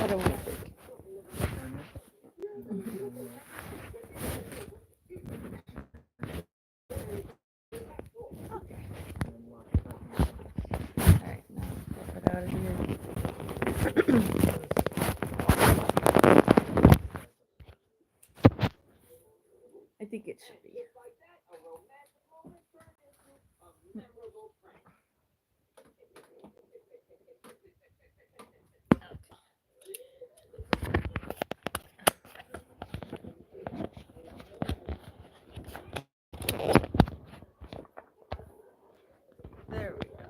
don't want to break it. Alright, now flip it out of here. I think it should be. There we go.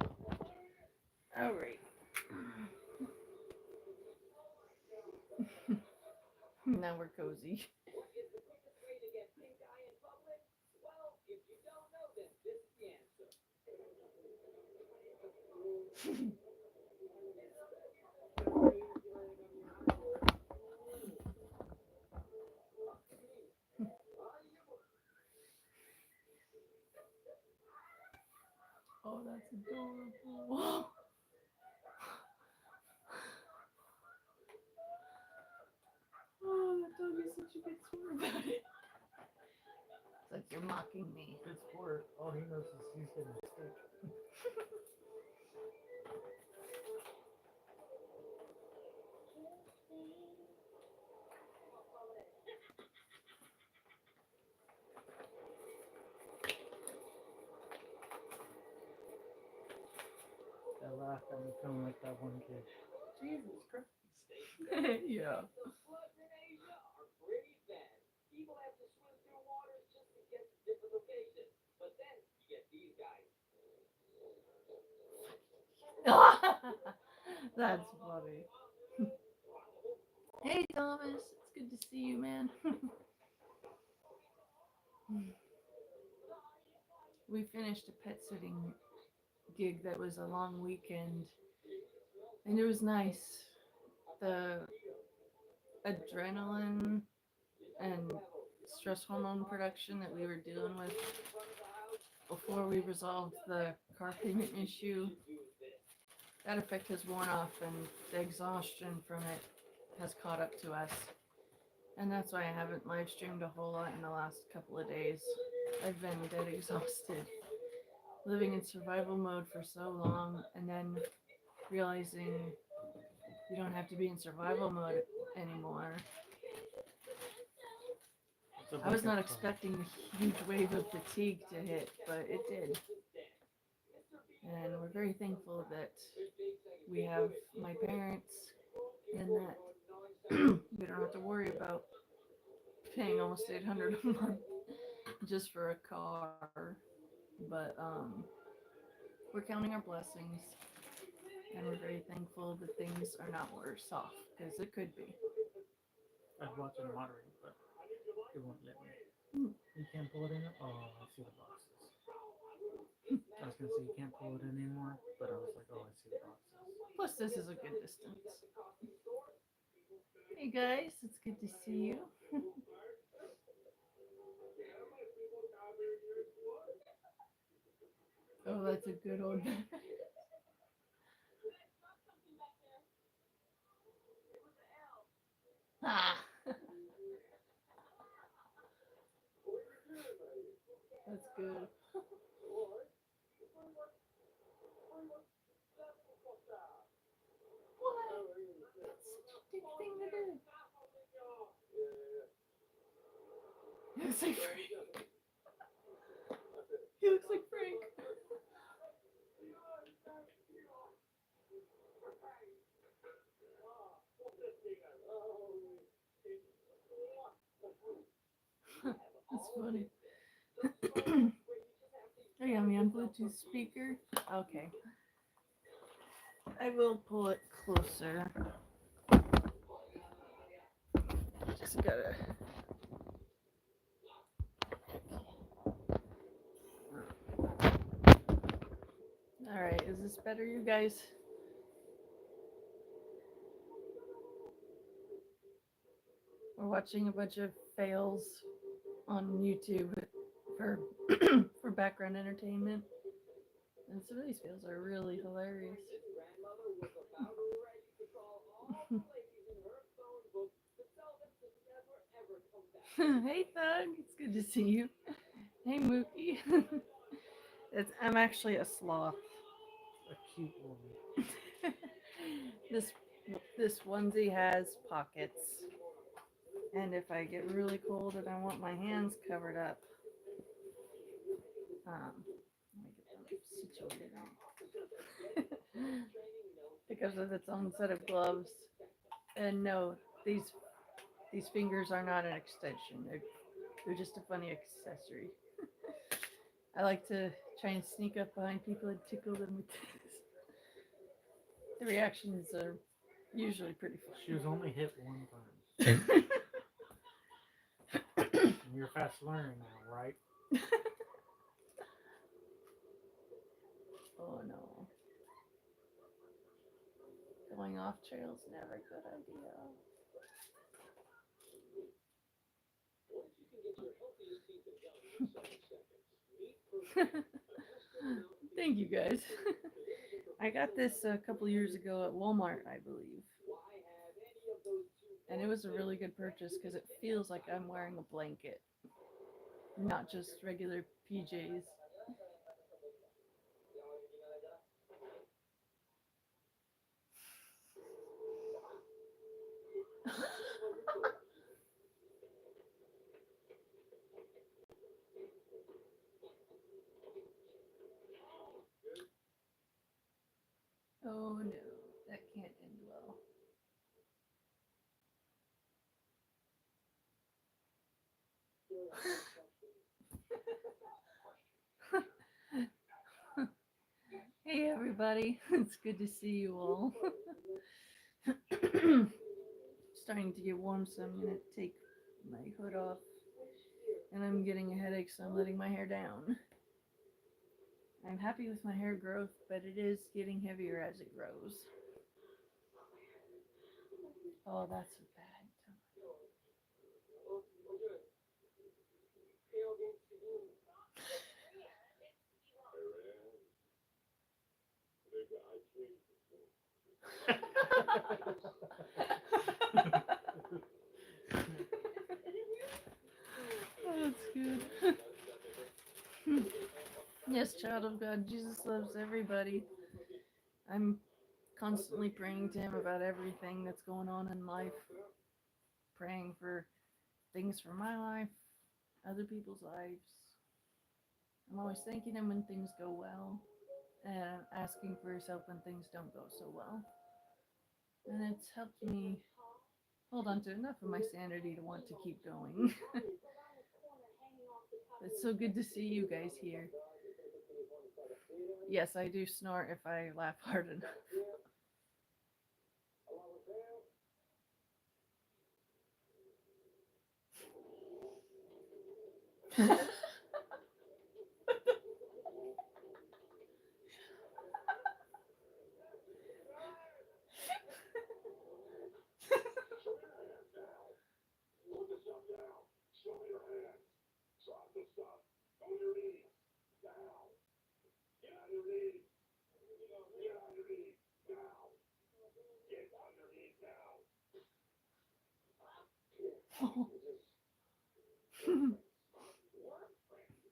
Alright. Now we're cozy. Oh, that's adorable. Oh, that dog is such a good sport about it. It's like you're mocking me. Good sport. All he knows is he's getting a stick. That laugh got me feeling like that one kid. Jesus Christ. Yeah. That's funny. Hey Thomas, it's good to see you, man. We finished a pet sitting gig that was a long weekend, and it was nice. The adrenaline and stress hormone production that we were dealing with before we resolved the car payment issue, that effect has worn off, and the exhaustion from it has caught up to us. And that's why I haven't live streamed a whole lot in the last couple of days. I've been dead exhausted. Living in survival mode for so long, and then realizing you don't have to be in survival mode anymore. I was not expecting a huge wave of fatigue to hit, but it did. And we're very thankful that we have my parents and that we don't have to worry about paying almost $800 a month just for a car. But we're counting our blessings, and we're very thankful that things are not worse off, because it could be. I'd watch it moderate, but it won't let me. You can't pull it in? Oh, I see the boxes. I was gonna say you can't pull it in anymore, but I was like, oh, I see the boxes. Plus, this is a good distance. Hey guys, it's good to see you. Oh, that's a good old. Ah. That's good. What? That's such a big thing to do. He looks like Frank. He looks like Frank. That's funny. Oh, you have me on Bluetooth speaker? Okay. I will pull it closer. Just gotta. Alright, is this better, you guys? We're watching a bunch of fails on YouTube for for background entertainment. And some of these fails are really hilarious. Hey Thug, it's good to see you. Hey Mookie. I'm actually a sloth. A cute woman. this this onesie has pockets, and if I get really cold and I want my hands covered up, let me get them situated. It comes with its own set of gloves, and no, these fingers are not an extension. They're just a funny accessory. I like to try and sneak up behind people and tickle them with this. The reactions are usually pretty funny. She was only hit one time. And you're fast learning now, right? Oh no. Going off trail's never a good idea. Thank you guys. I got this a couple years ago at Walmart, I believe. And it was a really good purchase because it feels like I'm wearing a blanket, not just regular PJs. Oh no, that can't end well. Hey everybody, it's good to see you all. Starting to get warm, so I'm gonna take my hood off. And I'm getting a headache, so I'm letting my hair down. I'm happy with my hair growth, but it is getting heavier as it grows. Oh, that's a bad time. Oh, that's good. Yes, child of God, Jesus loves everybody. I'm constantly praying to him about everything that's going on in life. Praying for things for my life, other people's lives. I'm always thanking him when things go well, and asking for his help when things don't go so well. And it's helped me hold on to enough of my sanity to want to keep going. It's so good to see you guys here. Yes, I do snort if I laugh hard enough.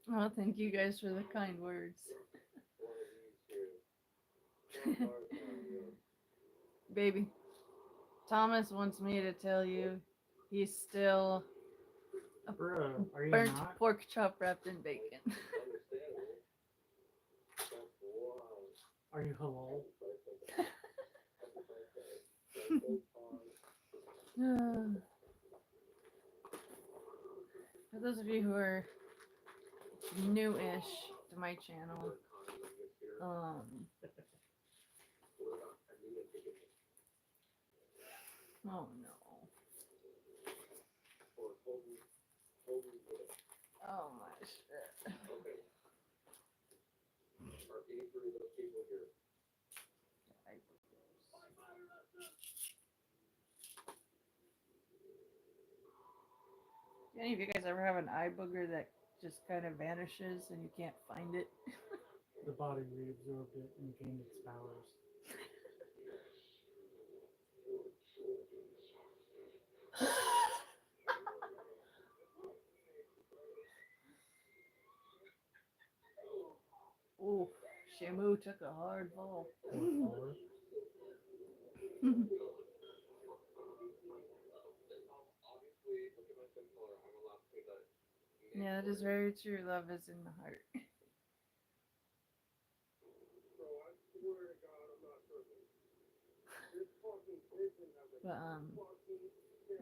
Oh, thank you guys for the kind words. Baby, Thomas wants me to tell you he's still a Bruh, are you burnt not? pork chop wrapped in bacon. Are you halal? For those of you who are new-ish to my channel, oh no. Oh my shit. Do any of you guys ever have an eye booger that just kind of vanishes and you can't find it? The body reabsorbed it and gained its powers. Shamu took a hard fall. Or Yeah, that is very true. Love is in the heart. But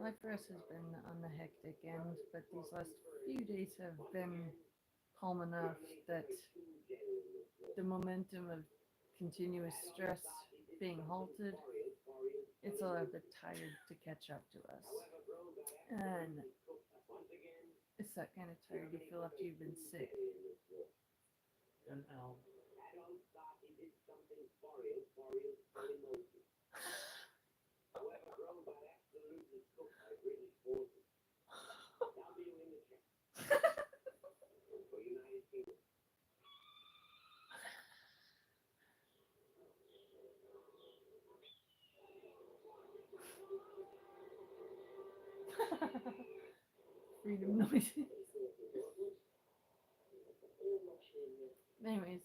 life for us has been on the hectic end, but these last few days have been calm enough that the momentum of continuous stress being halted, it's a little bit tired to catch up to us. And it's that kind of tired you feel after you've been sick. an L. Freedom noises. Anyways,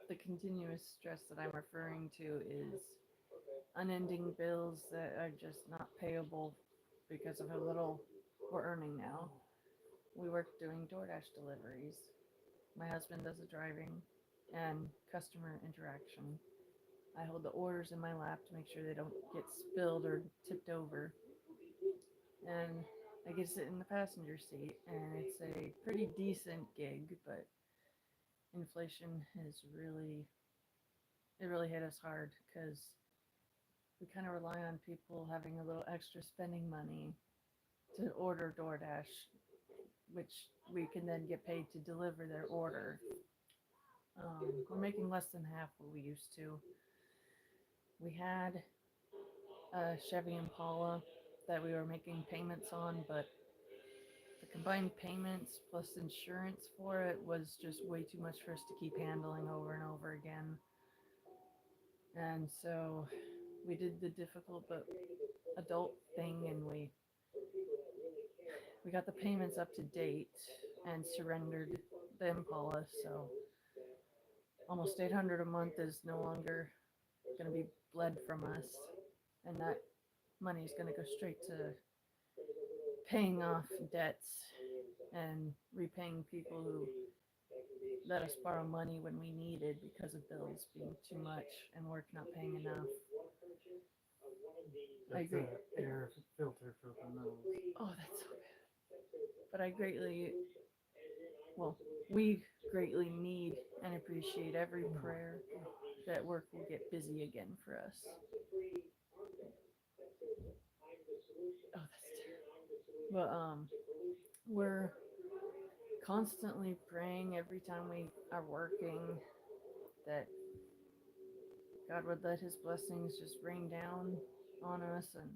the continuous stress that I'm referring to is unending bills that are just not payable because of how little we're earning now. We work doing DoorDash deliveries. My husband does the driving and customer interaction. I hold the orders in my lap to make sure they don't get spilled or tipped over. And I get to sit in the passenger seat, and it's a pretty decent gig, but inflation has really hit us hard because we kind of rely on people having a little extra spending money to order DoorDash, which we can then get paid to deliver their order. We're making less than half what we used to. We had a Chevy Impala that we were making payments on, but the combined payments plus insurance for it was just way too much for us to keep handling over and over again. And so we did the difficult but adult thing, and we got the payments up to date and surrendered the Impala. So almost $800 a month is no longer going to be bled from us, and that money is going to go straight to paying off debts and repaying people who let us borrow money when we needed because of bills being too much and work not paying enough. I That's agree. the air filter for the nose. Oh, that's so bad. But we greatly need and appreciate every prayer that work will get busy again for us. Oh, that's terrible. But we're constantly praying every time we are working that God would let his blessings just rain down on us and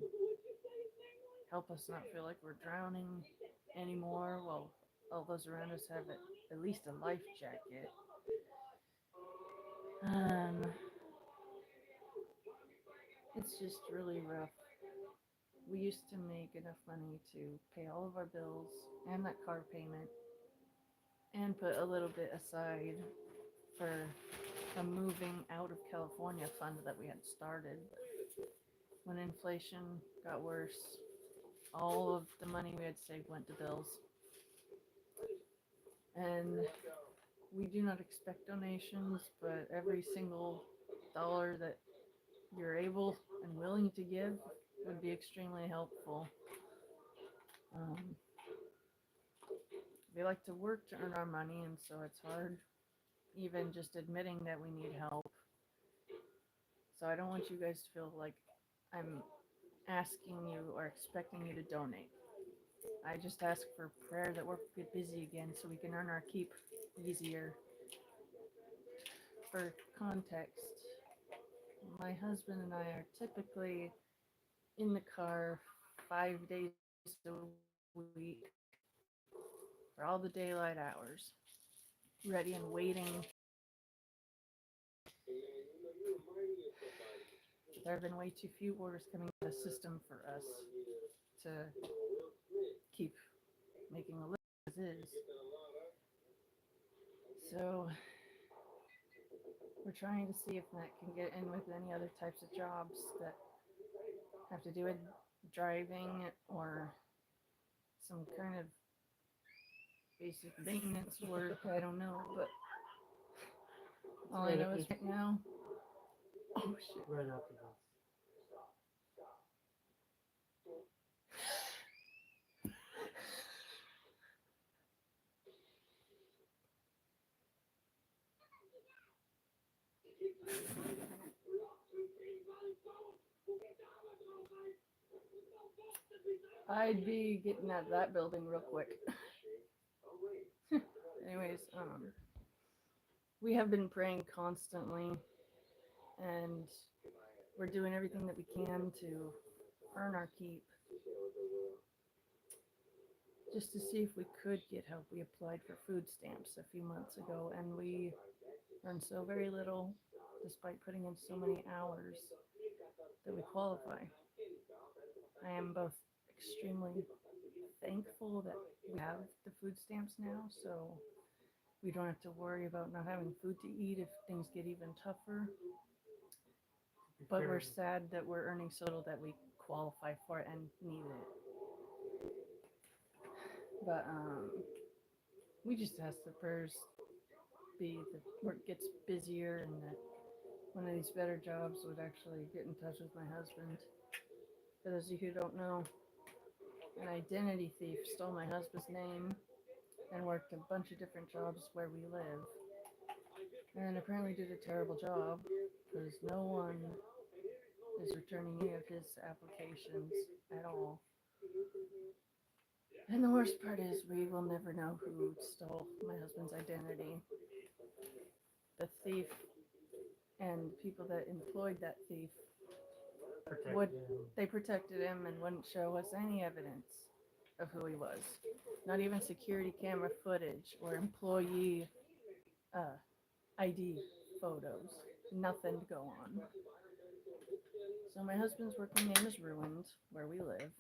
help us not feel like we're drowning anymore while all those around us have at least a life jacket. It's just really rough. We used to make enough money to pay all of our bills and that car payment and put a little bit aside for a moving out of California fund that we had started. When inflation got worse, all of the money we had saved went to bills. And we do not expect donations, but every single dollar that you're able and willing to give would be extremely helpful. We like to work to earn our money, and so it's hard even just admitting that we need help. So I don't want you guys to feel like I'm asking you or expecting you to donate. I just ask for prayer that work get busy again so we can earn our keep easier. For context, my husband and I are typically in the car 5 days a week for all the daylight hours, ready and waiting. There have been way too few orders coming to the system for us to keep making a living as is. So we're trying to see if that can get in with any other types of jobs that have to do with driving or some kind of basic maintenance work. I don't know, but all I know is right now. Oh shit! Right after this. I'd be getting out of that building real quick. Anyways, we have been praying constantly, and we're doing everything that we can to earn our keep. Just to see if we could get help. We applied for food stamps a few months ago, and we earned so very little, despite putting in so many hours, that we qualify. I am both extremely thankful that we have the food stamps now, so we don't have to worry about not having food to eat if things get even tougher. But we're sad that we're earning so little that we qualify for it and need it. But we just ask the prayers be that work gets busier and that one of these better jobs would actually get in touch with my husband. For those of you who don't know, an identity thief stole my husband's name and worked a bunch of different jobs where we live. And apparently did a terrible job because no one is returning any of his applications at all. And the worst part is we will never know who stole my husband's identity. The thief and people that employed that thief they protected him and wouldn't show us any evidence of who he was. Not even security camera footage or employee ID photos. Nothing to go on. So my husband's working name is ruined where we live.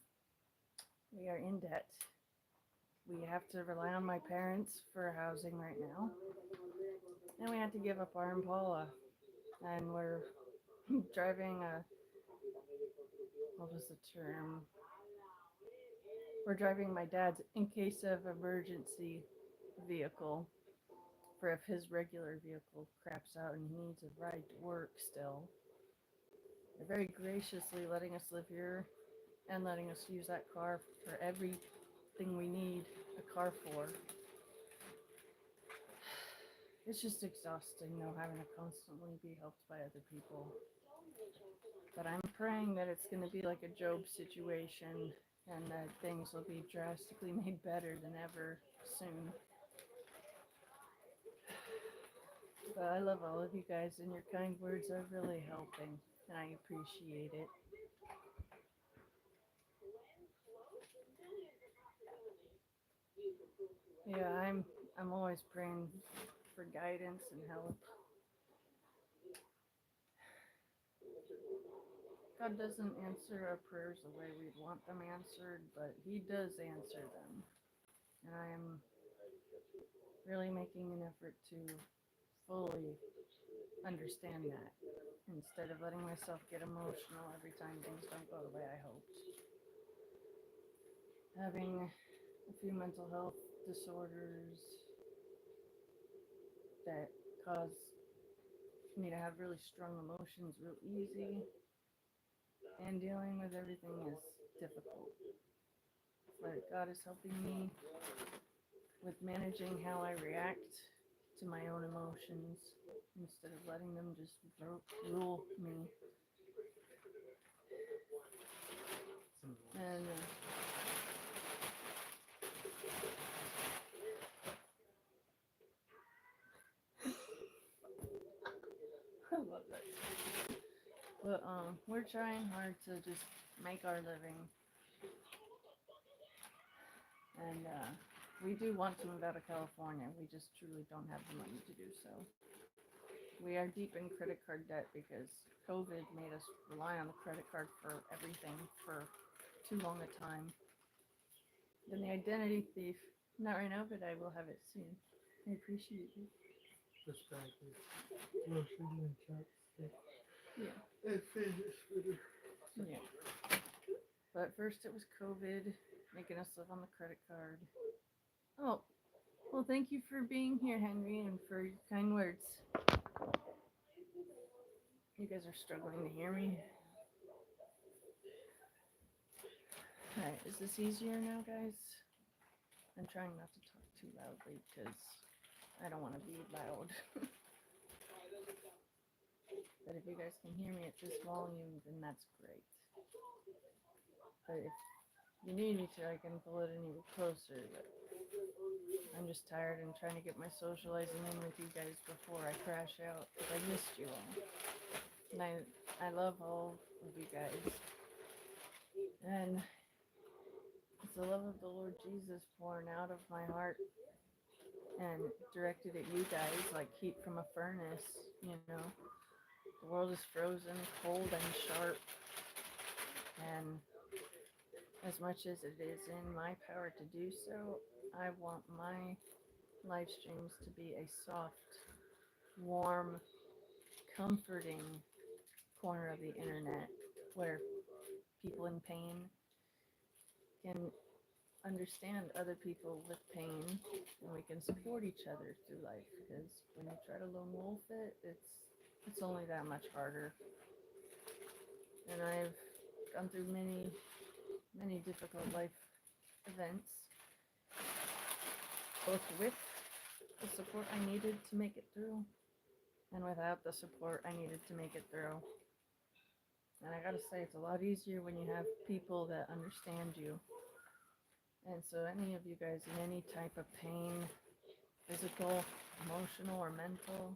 We are in debt. We have to rely on my parents for housing right now. And we had to give up our Impala. And we're driving what was the term? We're driving my dad's in case of emergency vehicle for if his regular vehicle craps out and he needs a ride to work still. They're very graciously letting us live here and letting us use that car for everything we need a car for. It's just exhausting though, having to constantly be helped by other people. But I'm praying that it's going to be like a Job situation and that things will be drastically made better than ever soon. But I love all of you guys, and your kind words are really helping, and I appreciate it. Yeah, I'm always praying for guidance and help. God doesn't answer our prayers the way we'd want them answered, but He does answer them. And I am really making an effort to fully understand that instead of letting myself get emotional every time things don't go the way I hoped. Having a few mental health disorders that cause me to have really strong emotions real easy, and dealing with everything is difficult. But God is helping me with managing how I react to my own emotions instead of letting them just rule me. And I love that. But we're trying hard to just make our living. And we do want to move out of California. We just truly don't have the money to do so. We are deep in credit card debt because COVID made us rely on the credit card for everything for too long a time. Then the identity thief, not right now, but I will have it soon. I appreciate you. This bag is lotion and chapstick Yeah. and fidget spinner. Yeah. But first it was COVID, making us live on the credit card. Oh, well, thank you for being here, Henry, and for your kind words. You guys are struggling to hear me. Alright, is this easier now, guys? I'm trying not to talk too loudly because I don't want to be loud. But if you guys can hear me at this volume, then that's great. But if you need me to, I can pull it in even closer. But I'm just tired and trying to get my socializing in with you guys before I crash out because I missed you all. And I love all of you guys. And it's the love of the Lord Jesus pouring out of my heart and directed at you guys like heat from a furnace, you know. The world is frozen, cold, and sharp. And as much as it is in my power to do so, I want my live streams to be a soft, warm, comforting corner of the internet where people in pain can understand other people with pain and we can support each other through life, because when you try to lone wolf it, it's only that much harder. And I've gone through many difficult life events, both with the support I needed to make it through and without the support I needed to make it through. And I gotta say, it's a lot easier when you have people that understand you. And so any of you guys in any type of pain, physical, emotional, or mental,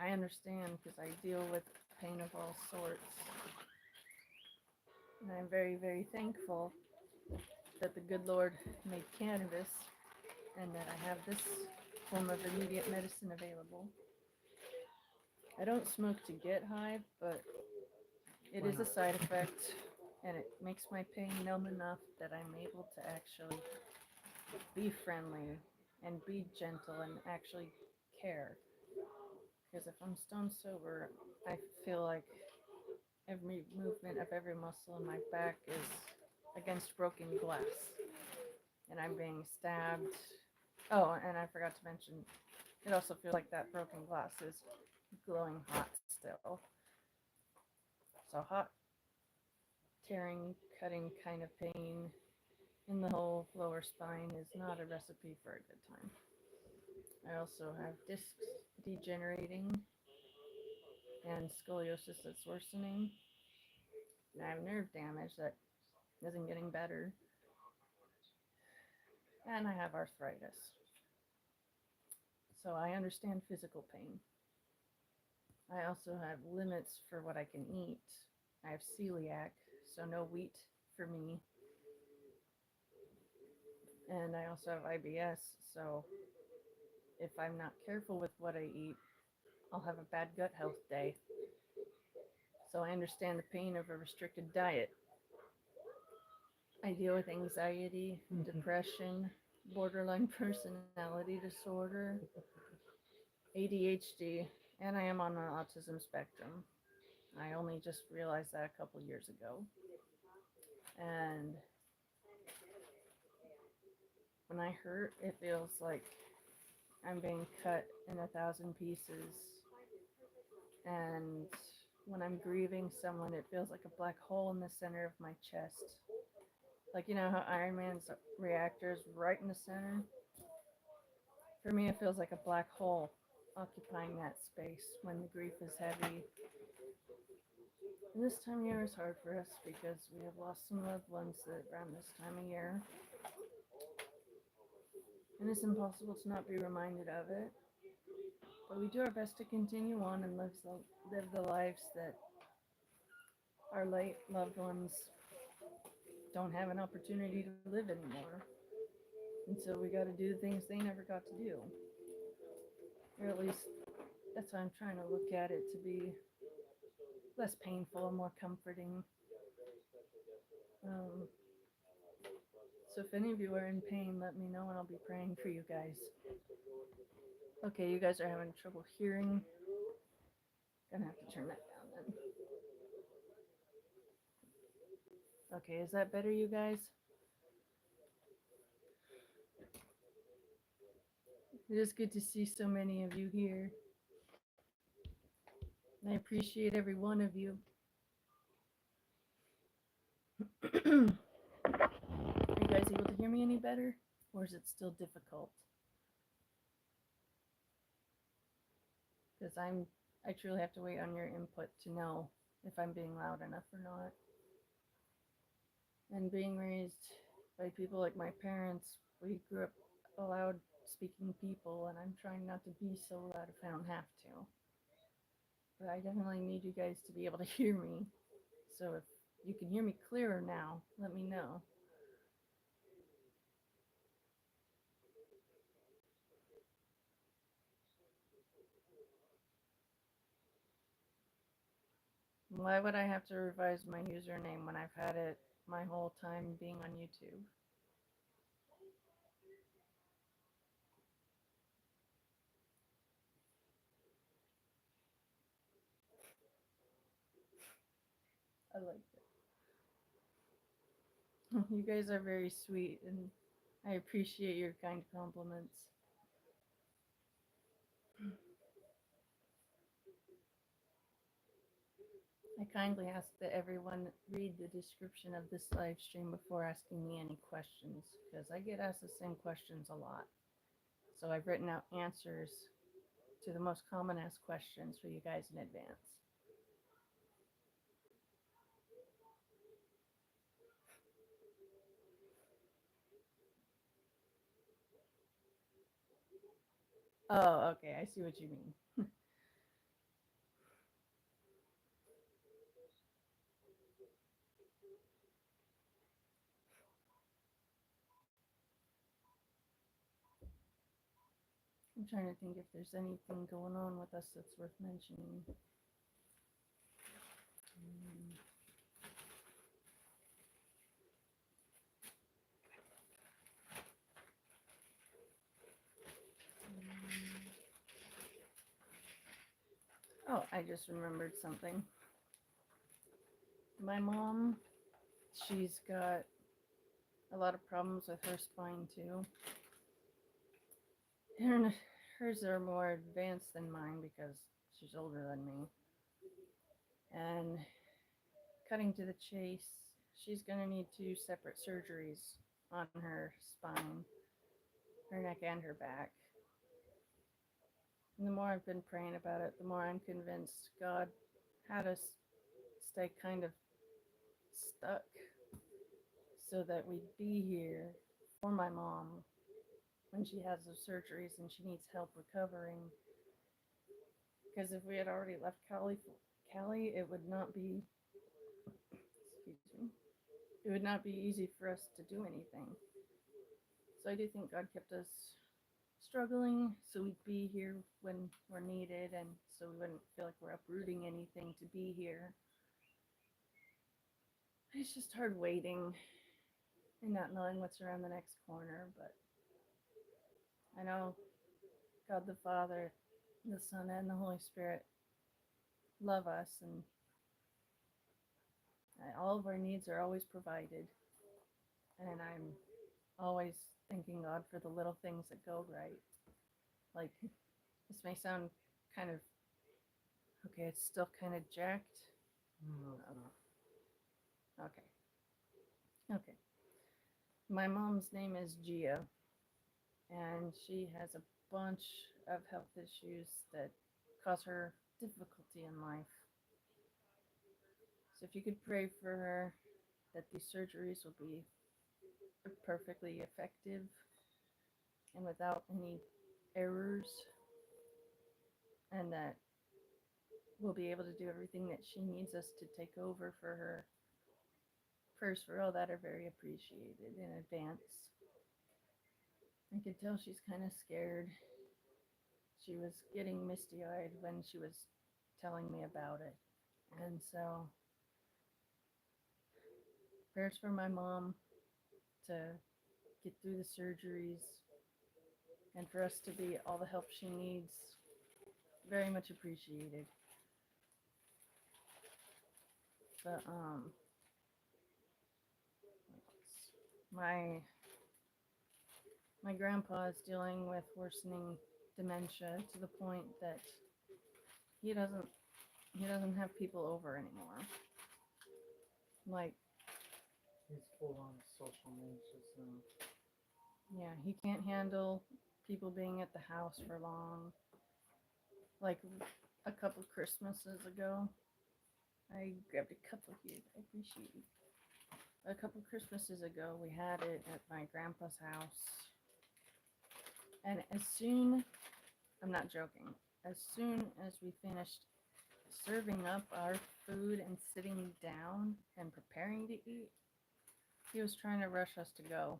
I understand because I deal with pain of all sorts. And I'm very thankful that the good Lord made cannabis and that I have this form of immediate medicine available. I don't smoke to get high, but it is a side effect, and it makes my pain numb enough that I'm able to actually be friendly and be gentle and actually care. Because if I'm stone sober, I feel like every movement of every muscle in my back is against broken glass, and I'm being stabbed. Oh, and I forgot to mention, it also feels like that broken glass is glowing hot still. So hot, tearing, cutting kind of pain in the whole lower spine is not a recipe for a good time. I also have discs degenerating and scoliosis that's worsening. And I have nerve damage that isn't getting better. And I have arthritis. So I understand physical pain. I also have limits for what I can eat. I have celiac, so no wheat for me. And I also have IBS, so if I'm not careful with what I eat, I'll have a bad gut health day. So I understand the pain of a restricted diet. I deal with anxiety, depression, borderline personality disorder, ADHD, and I am on the autism spectrum. I only just realized that a couple years ago. And when I hurt, it feels like I'm being cut in 1,000 pieces. And when I'm grieving someone, it feels like a black hole in the center of my chest. Like, you know how Iron Man's reactor is right in the center? For me, it feels like a black hole occupying that space when the grief is heavy. And this time of year is hard for us because we have lost some loved ones around this time of year. And it's impossible to not be reminded of it. But we do our best to continue on and live the lives that our late loved ones don't have an opportunity to live anymore. And so we got to do the things they never got to do. Or at least that's how I'm trying to look at it, to be less painful and more comforting. So if any of you are in pain, let me know and I'll be praying for you guys. Okay, you guys are having trouble hearing. Gonna have to turn that down then. Okay, is that better, you guys? It is good to see so many of you here. I appreciate every one of you. Are you guys able to hear me any better? Or is it still difficult? Because I truly have to wait on your input to know if I'm being loud enough or not. And being raised by people like my parents, we grew up loud speaking people, and I'm trying not to be so loud if I don't have to. But I definitely need you guys to be able to hear me. So if you can hear me clearer now, let me know. Why would I have to revise my username when I've had it my whole time being on YouTube? I like it. You guys are very sweet, and I appreciate your kind compliments. I kindly ask that everyone read the description of this live stream before asking me any questions, because I get asked the same questions a lot. So I've written out answers to the most common asked questions for you guys in advance. Oh, okay, I see what you mean. I'm trying to think if there's anything going on with us that's worth mentioning. Mm. Oh, I just remembered something. My mom, she's got a lot of problems with her spine too. Hers are more advanced than mine because she's older than me. And cutting to the chase, she's going to need 2 separate surgeries on her spine, her neck, and her back. And the more I've been praying about it, the more I'm convinced God had us stay kind of stuck so that we'd be here for my mom when she has those surgeries and she needs help recovering. Because if we had already left Cali, it would not be, excuse me, it would not be easy for us to do anything. So I do think God kept us struggling so we'd be here when we're needed, and so we wouldn't feel like we're uprooting anything to be here. It's just hard waiting and not knowing what's around the next corner, but I know God the Father, the Son, and the Holy Spirit love us, and all of our needs are always provided. And I'm always thanking God for the little things that go right. Like, this may sound kind of, okay, it's still kind of jacked. No, it's not. Okay. Okay. My mom's name is Gia, and she has a bunch of health issues that cause her difficulty in life. So if you could pray for her that these surgeries will be perfectly effective and without any errors, and that we'll be able to do everything that she needs us to take over for her. Prayers for all that are very appreciated in advance. I could tell she's kind of scared. She was getting misty-eyed when she was telling me about it. And so, prayers for my mom to get through the surgeries, and for us to be all the help she needs. Very much appreciated. But my my grandpa is dealing with worsening dementia to the point that he doesn't have people over anymore. Like, He's full on social anxious now. yeah, he can't handle people being at the house for long. Like a couple Christmases ago, I grabbed a couple here. I appreciate you. A couple Christmases ago, we had it at my grandpa's house. And I'm not joking, as soon as we finished serving up our food and sitting down and preparing to eat, he was trying to rush us to go.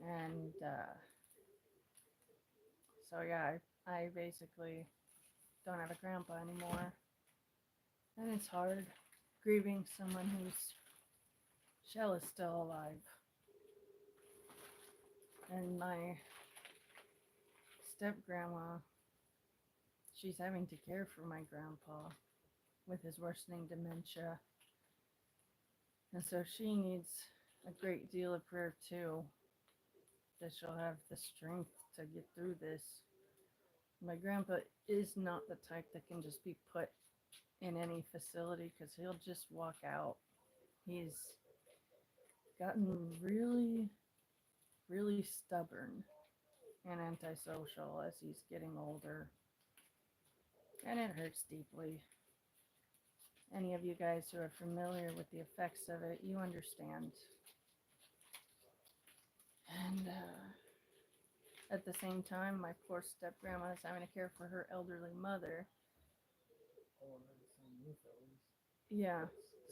And so, yeah, I basically don't have a grandpa anymore. And it's hard grieving someone whose shell is still alive. And my step grandma, she's having to care for my grandpa with his worsening dementia. And so she needs a great deal of prayer too, that she'll have the strength to get through this. My grandpa is not the type that can just be put in any facility because he'll just walk out. He's gotten really, really stubborn and antisocial as he's getting older. And it hurts deeply. Any of you guys who are familiar with the effects of it, you understand. And at the same time, my poor step grandma is having to care for her elderly mother. Oh, that's some new fellas. Yeah,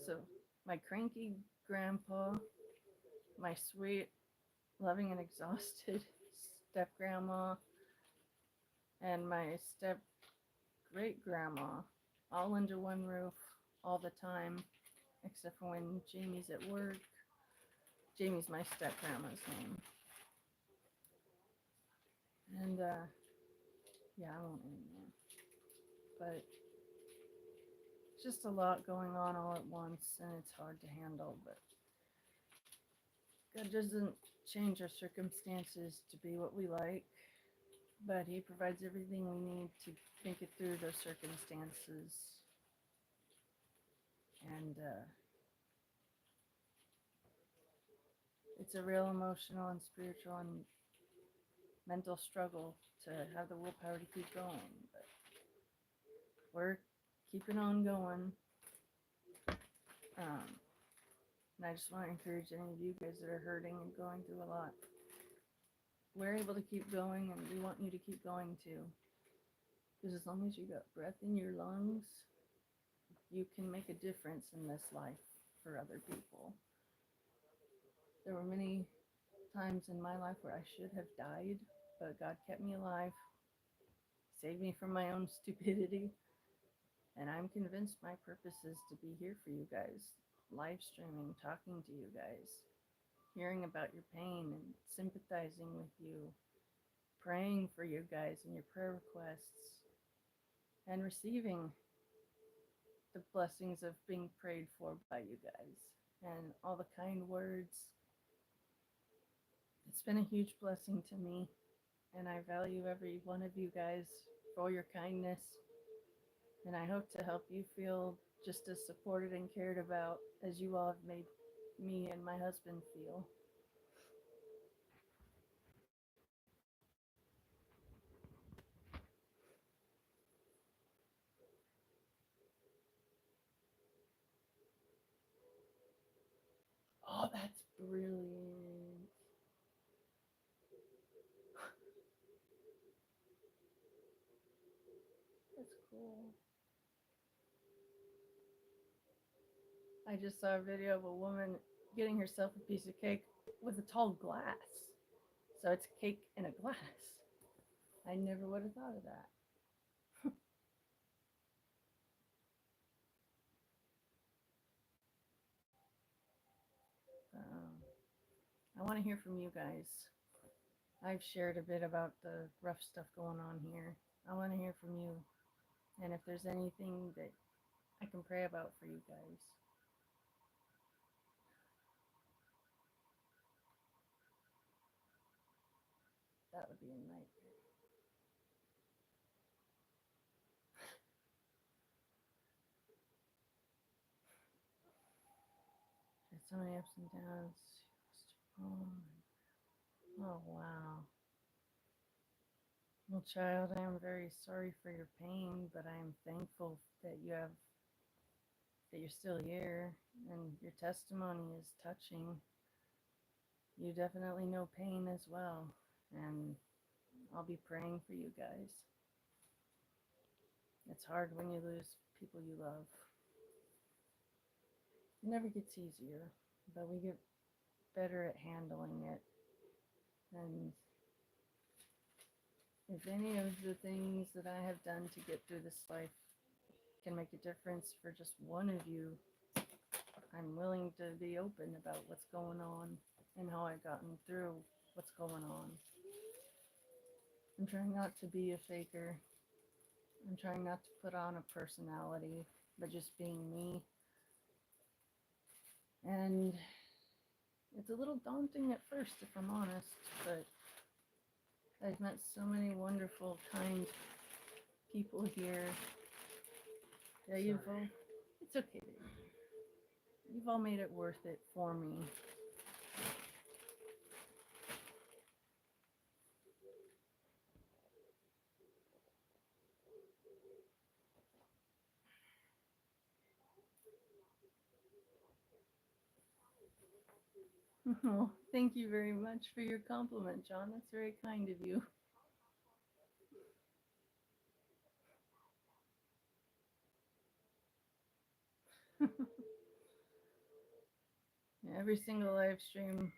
so my cranky grandpa, my sweet, loving, and exhausted step grandma, and my step great grandma, all under one roof all the time, except for when Jamie's at work. Jamie's my step grandma's name. And yeah, I won't anymore. But it's just a lot going on all at once, and it's hard to handle. But God doesn't change our circumstances to be what we like, but He provides everything we need to make it through those circumstances. And it's a real emotional and spiritual and mental struggle to have the willpower to keep going. But we're keeping on going. And I just want to encourage any of you guys that are hurting and going through a lot. We're able to keep going, and we want you to keep going too. Because as long as you got breath in your lungs, you can make a difference in this life for other people. There were many times in my life where I should have died, but God kept me alive, saved me from my own stupidity. And I'm convinced my purpose is to be here for you guys, live streaming, talking to you guys, hearing about your pain and sympathizing with you, praying for you guys and your prayer requests, and receiving the blessings of being prayed for by you guys and all the kind words. It's been a huge blessing to me, and I value every one of you guys for your kindness. And I hope to help you feel just as supported and cared about as you all have made me and my husband feel. Oh, that's brilliant. That's cool. I just saw a video of a woman getting herself a piece of cake with a tall glass. So it's cake in a glass. I never would have thought of that. I want to hear from you guys. I've shared a bit about the rough stuff going on here. I want to hear from you. And if there's anything that I can pray about for you guys. That would be a nightmare. There's so many ups and downs. Oh, wow. Well, child, I am very sorry for your pain, but I am thankful that you're still here and your testimony is touching. You definitely know pain as well, and I'll be praying for you guys. It's hard when you lose people you love. It never gets easier, but we get better at handling it. And if any of the things that I have done to get through this life can make a difference for just one of you, I'm willing to be open about what's going on and how I've gotten through what's going on. I'm trying not to be a faker. I'm trying not to put on a personality, but just being me. And it's a little daunting at first, if I'm honest, but I've met so many wonderful, kind people here. Yeah, it's okay, baby. You've all made it worth it for me. Oh, thank you very much for your compliment, John. That's very kind of you. Every single live stream,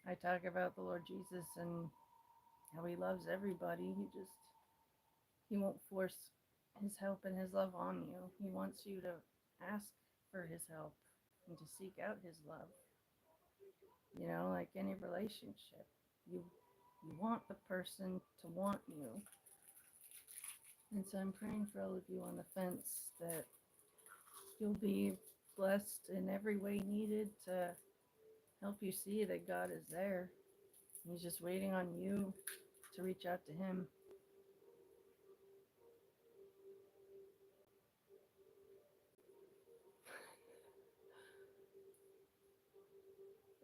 I talk about the Lord Jesus and how he loves everybody. He won't force his help and his love on you. He wants you to ask for his help and to seek out his love. You know, like any relationship, you want the person to want you. And so I'm praying for all of you on the fence that you'll be blessed in every way needed to help you see that God is there. He's just waiting on you to reach out to him.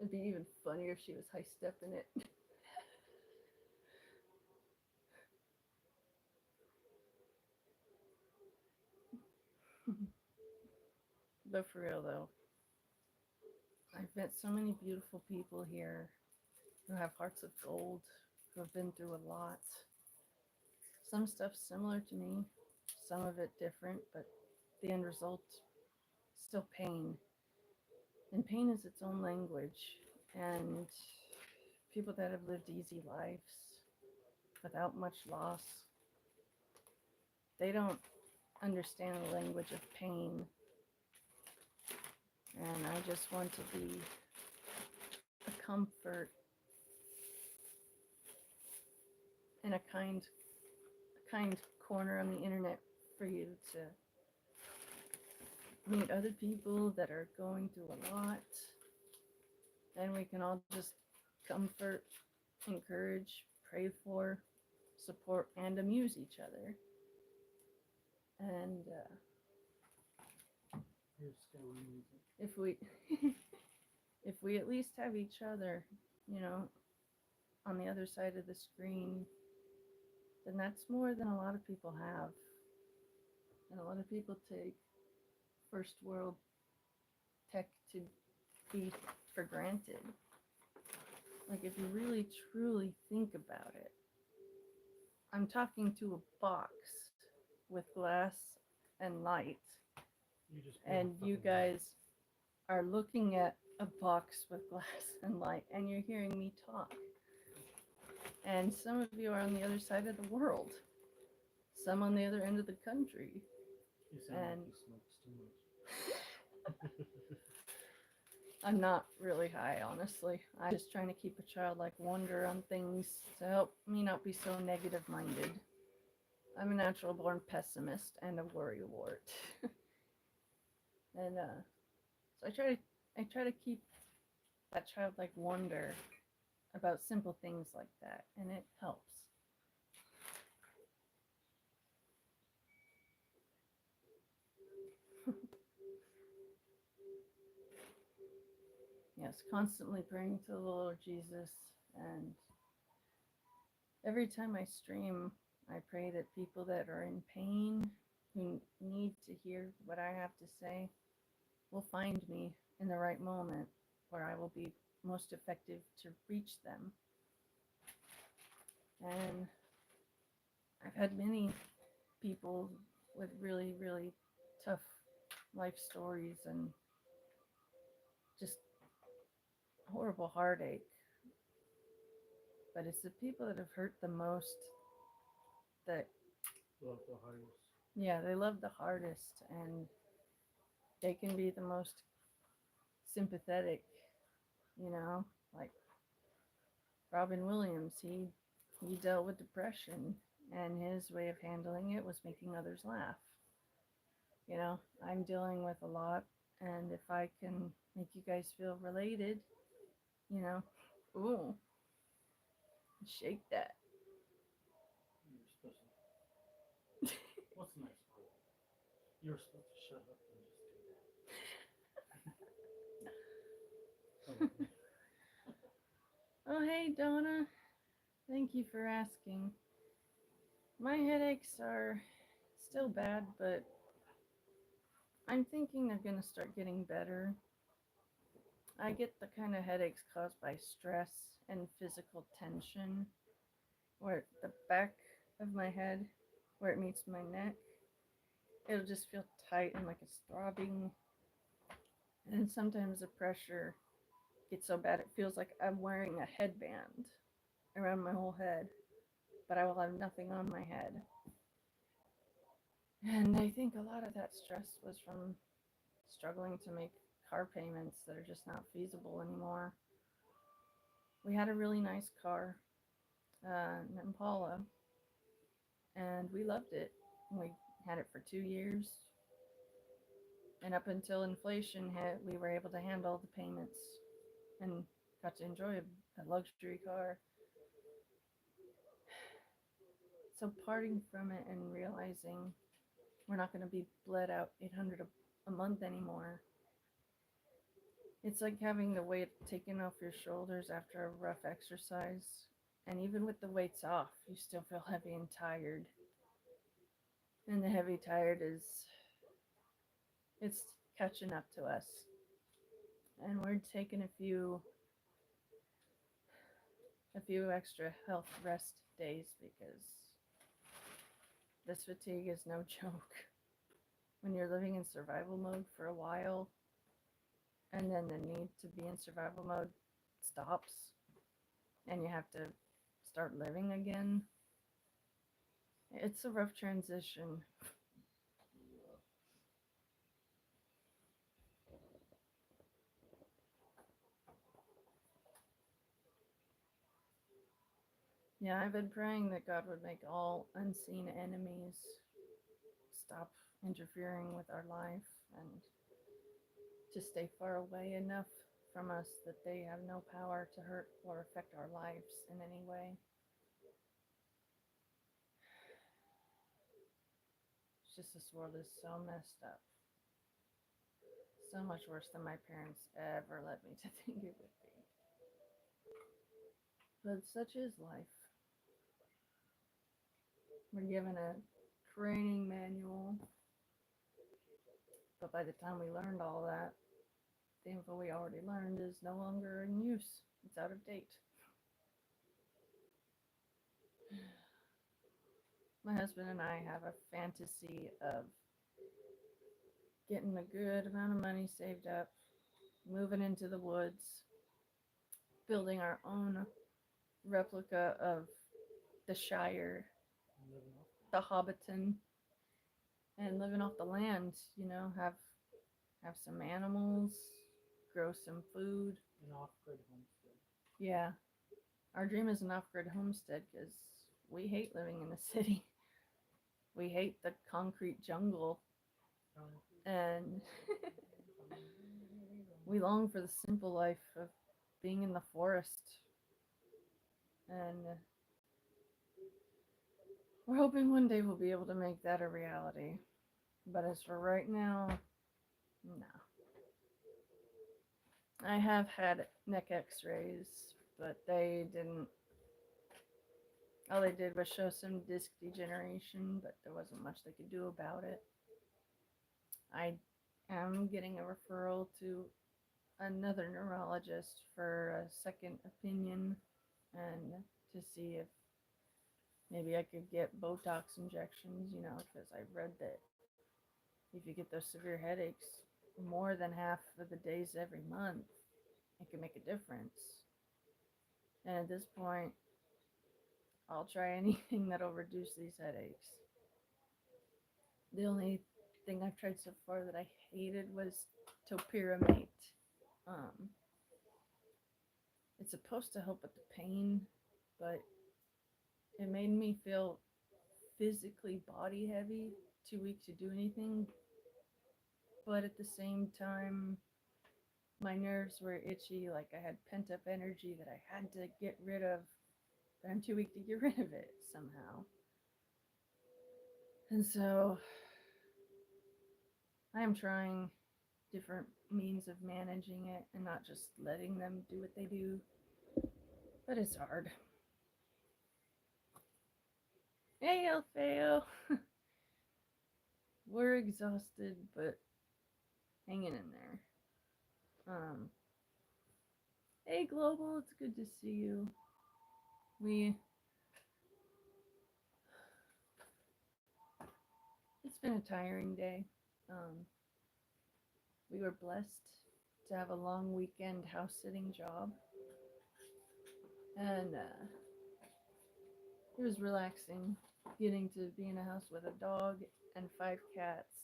It'd be even funnier if she was high stepping it. But for real though, I've met so many beautiful people here who have hearts of gold, who have been through a lot. Some stuff similar to me, some of it different, but the end result, still pain. And pain is its own language. And people that have lived easy lives without much loss, they don't understand the language of pain. And I just want to be a comfort and a kind corner on the internet for you to meet other people that are going through a lot. And we can all just comfort, encourage, pray for, support, and amuse each other. And if we if we at least have each other, you know, on the other side of the screen, then that's more than a lot of people have. And a lot of people take first world tech to be for granted. Like, if you really truly think about it, I'm talking to a box with glass and light, and you guys are looking at a box with glass and light, and you're hearing me talk. And some of you are on the other side of the world, some on the other end of the country. You sound like you smokes too much. I'm not really high, honestly. I'm just trying to keep a childlike wonder on things to help me not be so negative minded. I'm a natural born pessimist and a worrywart. And so I try to keep that childlike wonder about simple things like that, and it helps. Yes, constantly praying to the Lord Jesus, and every time I stream, I pray that people that are in pain, who need to hear what I have to say, will find me in the right moment where I will be most effective to reach them. And I've had many people with really, really tough life stories and just horrible heartache. But it's the people that have hurt the most that, Love the hardest. yeah, they love the hardest, and they can be the most sympathetic, you know, like Robin Williams. He dealt with depression, and his way of handling it was making others laugh. You know, I'm dealing with a lot, and if I can make you guys feel related, you know, ooh, shake that. You're supposed to. What's the next part? You're supposed to shut up and just do that. Oh, hey, Donna. Thank you for asking. My headaches are still bad, but I'm thinking they're going to start getting better. I get the kind of headaches caused by stress and physical tension, where the back of my head, where it meets my neck, it'll just feel tight and like it's throbbing. And sometimes the pressure gets so bad it feels like I'm wearing a headband around my whole head, but I will have nothing on my head. And I think a lot of that stress was from struggling to make car payments that are just not feasible anymore. We had a really nice car, an Impala, and we loved it. We had it for 2 years, and up until inflation hit, we were able to handle the payments and got to enjoy a luxury car. So parting from it and realizing we're not going to be bled out 800 a month anymore. It's like having the weight taken off your shoulders after a rough exercise. And even with the weights off, you still feel heavy and tired. And the heavy tired it's catching up to us. And we're taking a few extra health rest days because this fatigue is no joke. When you're living in survival mode for a while, and then the need to be in survival mode stops, and you have to start living again, it's a rough transition. Yeah, I've been praying that God would make all unseen enemies stop interfering with our life and to stay far away enough from us that they have no power to hurt or affect our lives in any way. It's just this world is so messed up. So much worse than my parents ever led me to think it would be. But such is life. We're given a training manual, but by the time we learned all that, the info we already learned is no longer in use. It's out of date. My husband and I have a fantasy of getting a good amount of money saved up, moving into the woods, building our own replica of the Shire, the Hobbiton, and living off the land, have some animals, grow some food. An off-grid homestead. Yeah, our dream is an off-grid homestead because we hate living in the city. We hate the concrete jungle, and we long for the simple life of being in the forest. And we're hoping one day we'll be able to make that a reality. But as for right now, no. I have had neck x-rays, but they didn't. All they did was show some disc degeneration, but there wasn't much they could do about it. I am getting a referral to another neurologist for a second opinion and to see if maybe I could get Botox injections, because I've read that if you get those severe headaches more than half of the days every month, it can make a difference. And at this point, I'll try anything that'll reduce these headaches. The only thing I've tried so far that I hated was topiramate. Um, it's supposed to help with the pain, but it made me feel physically body heavy, too weak to do anything. But at the same time, my nerves were itchy, like I had pent up energy that I had to get rid of, but I'm too weak to get rid of it somehow. And so I am trying different means of managing it and not just letting them do what they do. But it's hard. Hey, Alfeo. We're exhausted, but hanging in there. Hey, Global, it's good to see you. It's been a tiring day. We were blessed to have a long weekend house sitting job, and it was relaxing getting to be in a house with a dog and 5 cats,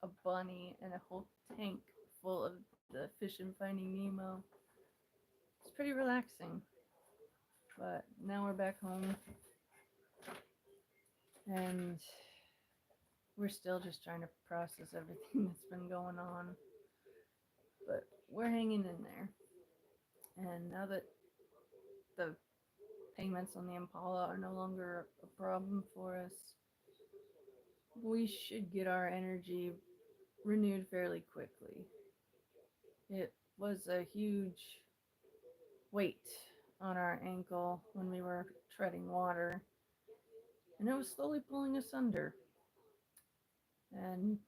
a bunny, and a whole tank full of the Fish and Finding Nemo. It's pretty relaxing. But now we're back home, and we're still just trying to process everything that's been going on. But we're hanging in there. And now that the payments on the Impala are no longer a problem for us, we should get our energy renewed fairly quickly. It was a huge weight on our ankle when we were treading water, and it was slowly pulling us under. And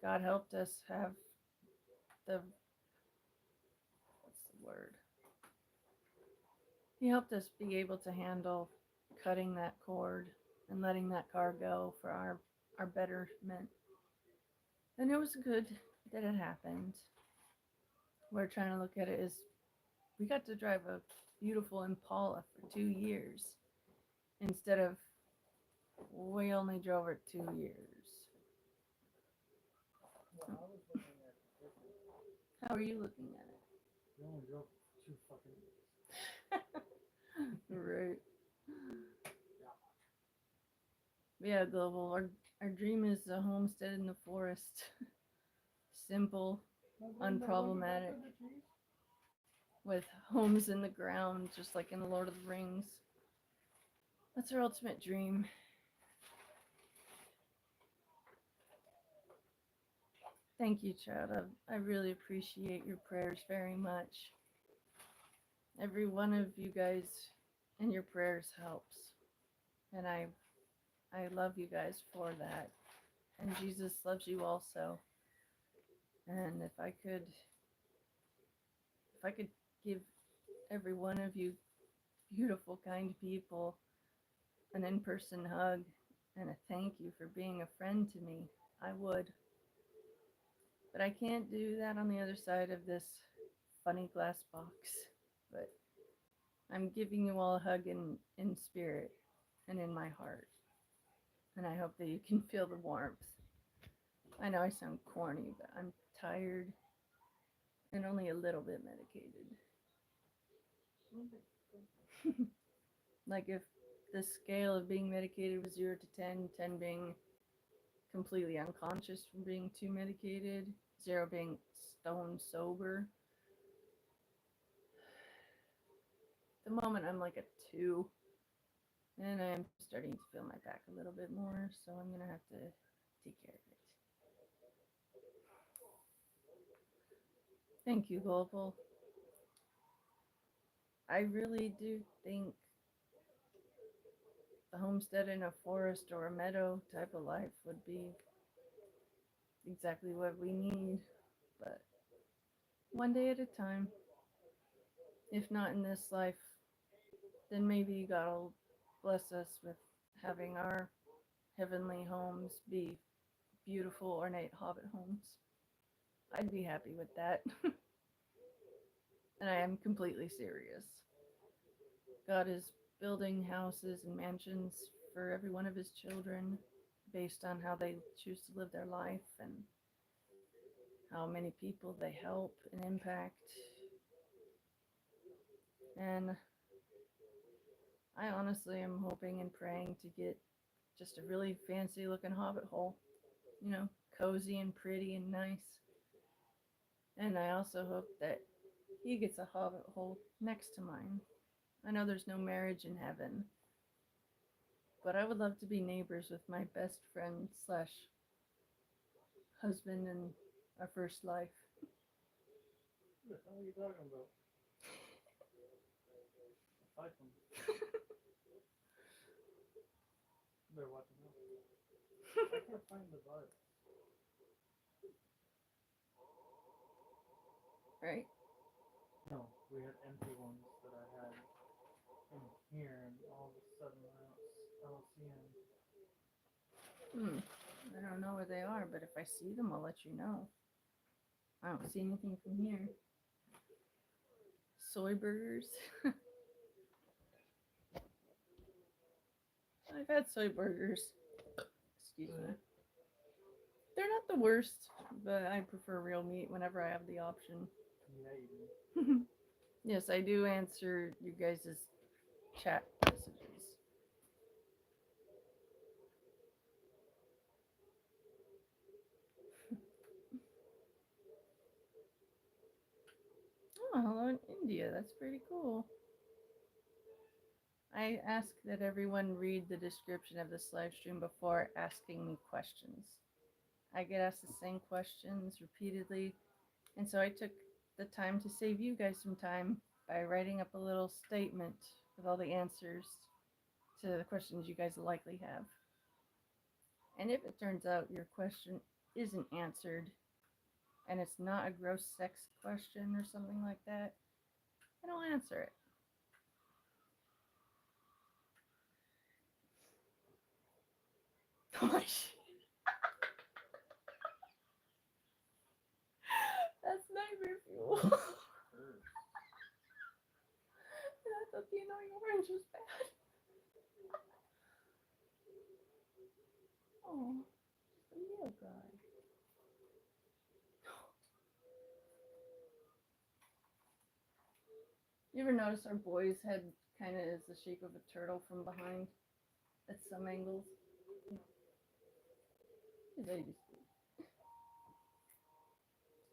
God helped us have what's the word? He helped us be able to handle cutting that cord and letting that car go for our betterment. And it was good that it happened. We're trying to look at it as we got to drive a beautiful Impala for 2 years instead of we only drove it 2 years. Well, I was looking at it different. How are you looking at it? You only drove 2 fucking years. Right. Yeah. Yeah, Global. Our dream is a homestead in the forest. Simple, unproblematic, with homes in the ground, just like in the Lord of the Rings. That's our ultimate dream. Thank you, child. I really appreciate your prayers very much. Every one of you guys and your prayers helps. And I love you guys for that. And Jesus loves you also. And if I could give every one of you beautiful, kind people an in-person hug and a thank you for being a friend to me, I would. But I can't do that on the other side of this funny glass box. But I'm giving you all a hug in spirit and in my heart. And I hope that you can feel the warmth. I know I sound corny, but I'm tired and only a little bit medicated. Like if the scale of being medicated was 0 to 10, 10 being completely unconscious from being too medicated, 0 being stone sober. At the moment I'm like a 2, and I'm starting to feel my back a little bit more, so I'm gonna have to take care of it. Thank you, Global. I really do think the homestead in a forest or a meadow type of life would be exactly what we need, but one day at a time. If not in this life, then maybe God will bless us with having our heavenly homes be beautiful, ornate hobbit homes. I'd be happy with that. And I am completely serious. God is building houses and mansions for every one of his children based on how they choose to live their life and how many people they help and impact. And I honestly am hoping and praying to get just a really fancy looking hobbit hole, you know, cozy and pretty and nice. And I also hope that he gets a hobbit hole next to mine. I know there's no marriage in heaven, but I would love to be neighbors with my best friend slash husband in our first life. What the hell are you talking about? Aside from better watch them out. I can't find the vibe. Right? No, we had empty ones that I had in here, and all of a sudden I don't see them. I don't know where they are, but if I see them, I'll let you know. I don't see anything from here. Soy Burgers. I've had Soy Burgers. Excuse me. They're not the worst, but I prefer real meat whenever I have the option. Yeah, you do. Yes, I do answer you guys' chat messages. Oh, hello in India. That's pretty cool. I ask that everyone read the description of this live stream before asking me questions. I get asked the same questions repeatedly, and so I took the time to save you guys some time by writing up a little statement with all the answers to the questions you guys likely have. And if it turns out your question isn't answered, and it's not a gross sex question or something like that, I don't answer it. Oh my shit. That's nightmare fuel. I thought the annoying orange was bad. Oh, just a little guy. You ever notice our boy's head kind of is the shape of a turtle from behind at some angles?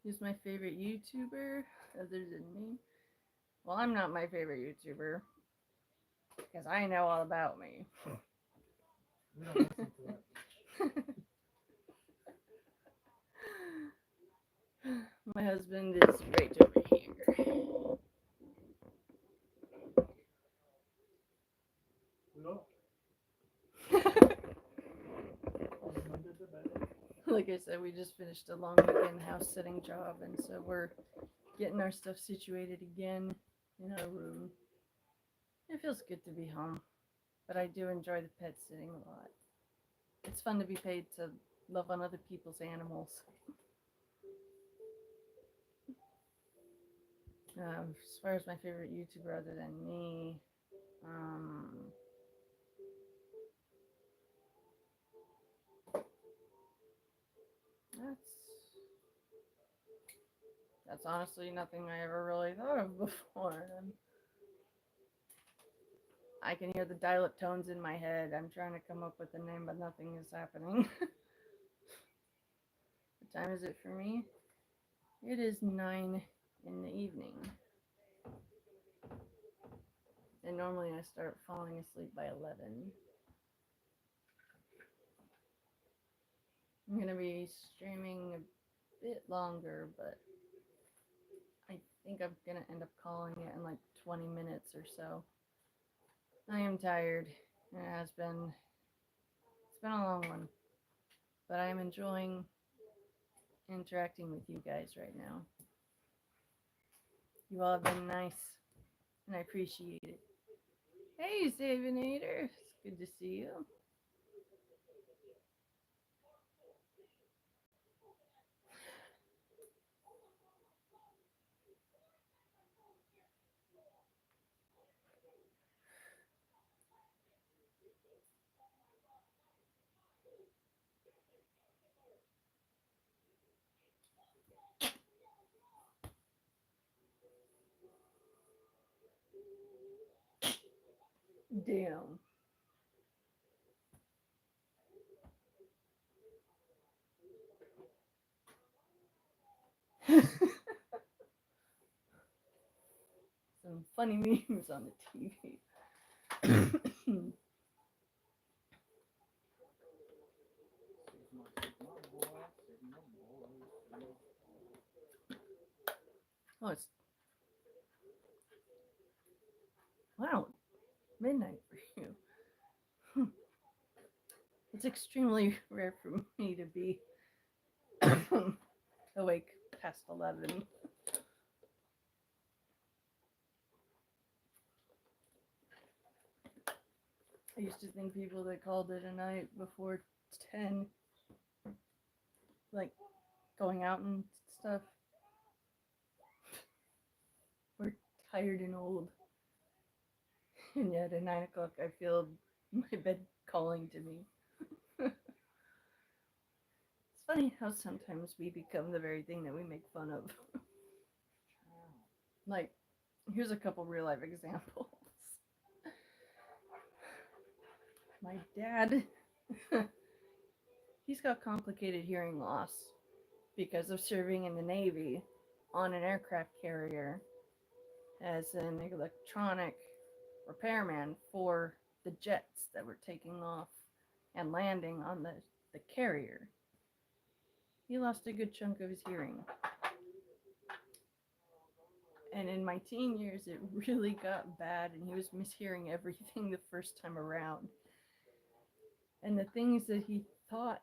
Who's my favorite YouTuber other than me? Well, I'm not my favorite YouTuber because I know all about me. We don't listen to that. My husband is right over here. No. Like I said, we just finished a long weekend house sitting job, and so we're getting our stuff situated again in our room. It feels good to be home, but I do enjoy the pet sitting a lot. It's fun to be paid to love on other people's animals. As far as my favorite YouTuber other than me, That's honestly nothing I ever really thought of before. And I can hear the dial-up tones in my head. I'm trying to come up with a name, but nothing is happening. What time is it for me? It is 9 in the evening. And normally I start falling asleep by 11. I'm going to be streaming a bit longer, but I think I'm going to end up calling it in like 20 minutes or so. I am tired. It's been a long one, but I am enjoying interacting with you guys right now. You all have been nice, and I appreciate it. Hey, Savinator, it's good to see you. Damn. Some funny memes on the TV. Oh, it's wow, midnight for you. It's extremely rare for me to be awake past 11. I used to think people that called it a night before 10, like going out and stuff, were tired and old. And yet at 9 o'clock, I feel my bed calling to me. It's funny how sometimes we become the very thing that we make fun of. Like, here's a couple real life examples. My dad, he's got complicated hearing loss because of serving in the Navy on an aircraft carrier as an electronic repairman for the jets that were taking off and landing on the carrier. He lost a good chunk of his hearing. And in my teen years, it really got bad, and he was mishearing everything the first time around. And the things that he thought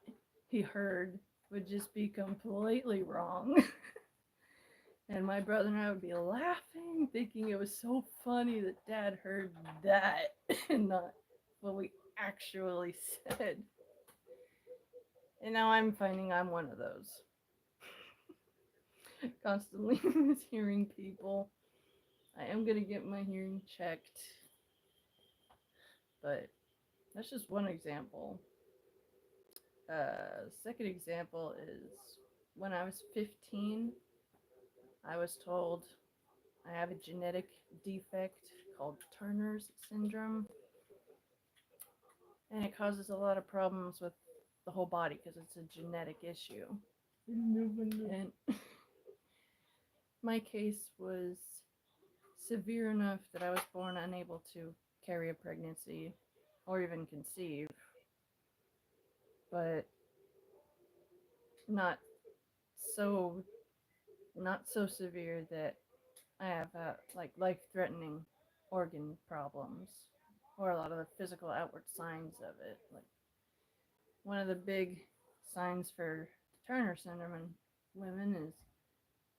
he heard would just be completely wrong. And my brother and I would be laughing, thinking it was so funny that Dad heard that and not what we actually said. And now I'm finding I'm one of those. Constantly mishearing people. I am going to get my hearing checked. But that's just one example. Second example is when I was 15, I was told I have a genetic defect called Turner's syndrome. And it causes a lot of problems with the whole body because it's a genetic issue. And my case was severe enough that I was born unable to carry a pregnancy or even conceive. But not so severe that I have like life-threatening organ problems or a lot of the physical outward signs of it. Like one of the big signs for Turner syndrome in women is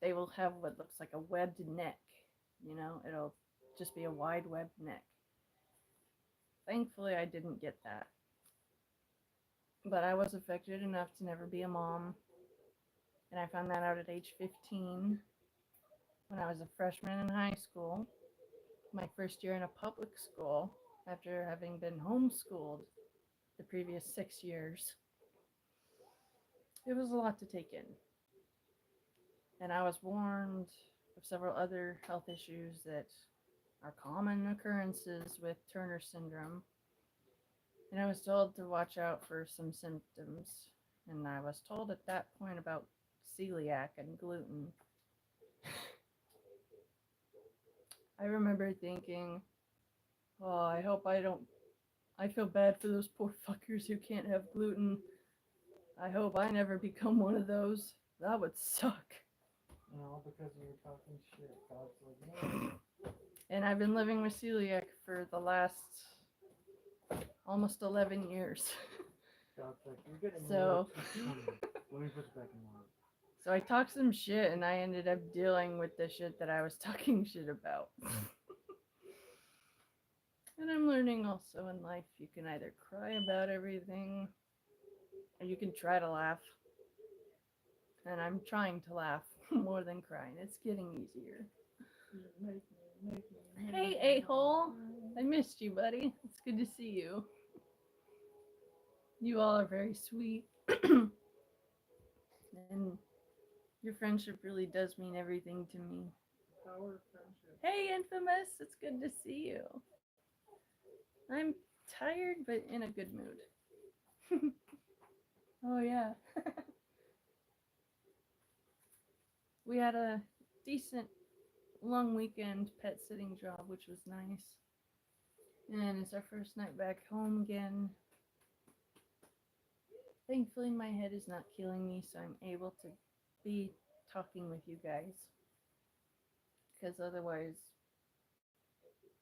they will have what looks like a webbed neck. You know, it'll just be a wide webbed neck. Thankfully, I didn't get that. But I was affected enough to never be a mom. And I found that out at age 15 when I was a freshman in high school. My first year in a public school after having been homeschooled the previous 6 years. It was a lot to take in. And I was warned of several other health issues that are common occurrences with Turner syndrome. And I was told to watch out for some symptoms. And I was told at that point about celiac and gluten. I remember thinking, oh, I hope I don't. I feel bad for those poor fuckers who can't have gluten. I hope I never become one of those. That would suck. No, because you were talking shit. God's like, no. And I've been living with celiac for the last almost 11 years. God's like, you're getting So, let me put it back in line. so I talked some shit and I ended up dealing with the shit that I was talking shit about. And I'm learning also in life you can either cry about everything or you can try to laugh. And I'm trying to laugh more than crying. It's getting easier. Hey, a-hole. I missed you, buddy. It's good to see you. You all are very sweet. And your friendship really does mean everything to me. Power of friendship. Hey, Infamous. It's good to see you. I'm tired, but in a good mood. Oh, yeah. We had a decent long weekend pet sitting job, which was nice. And it's our first night back home again. Thankfully, my head is not killing me, so I'm able to be talking with you guys. Because otherwise,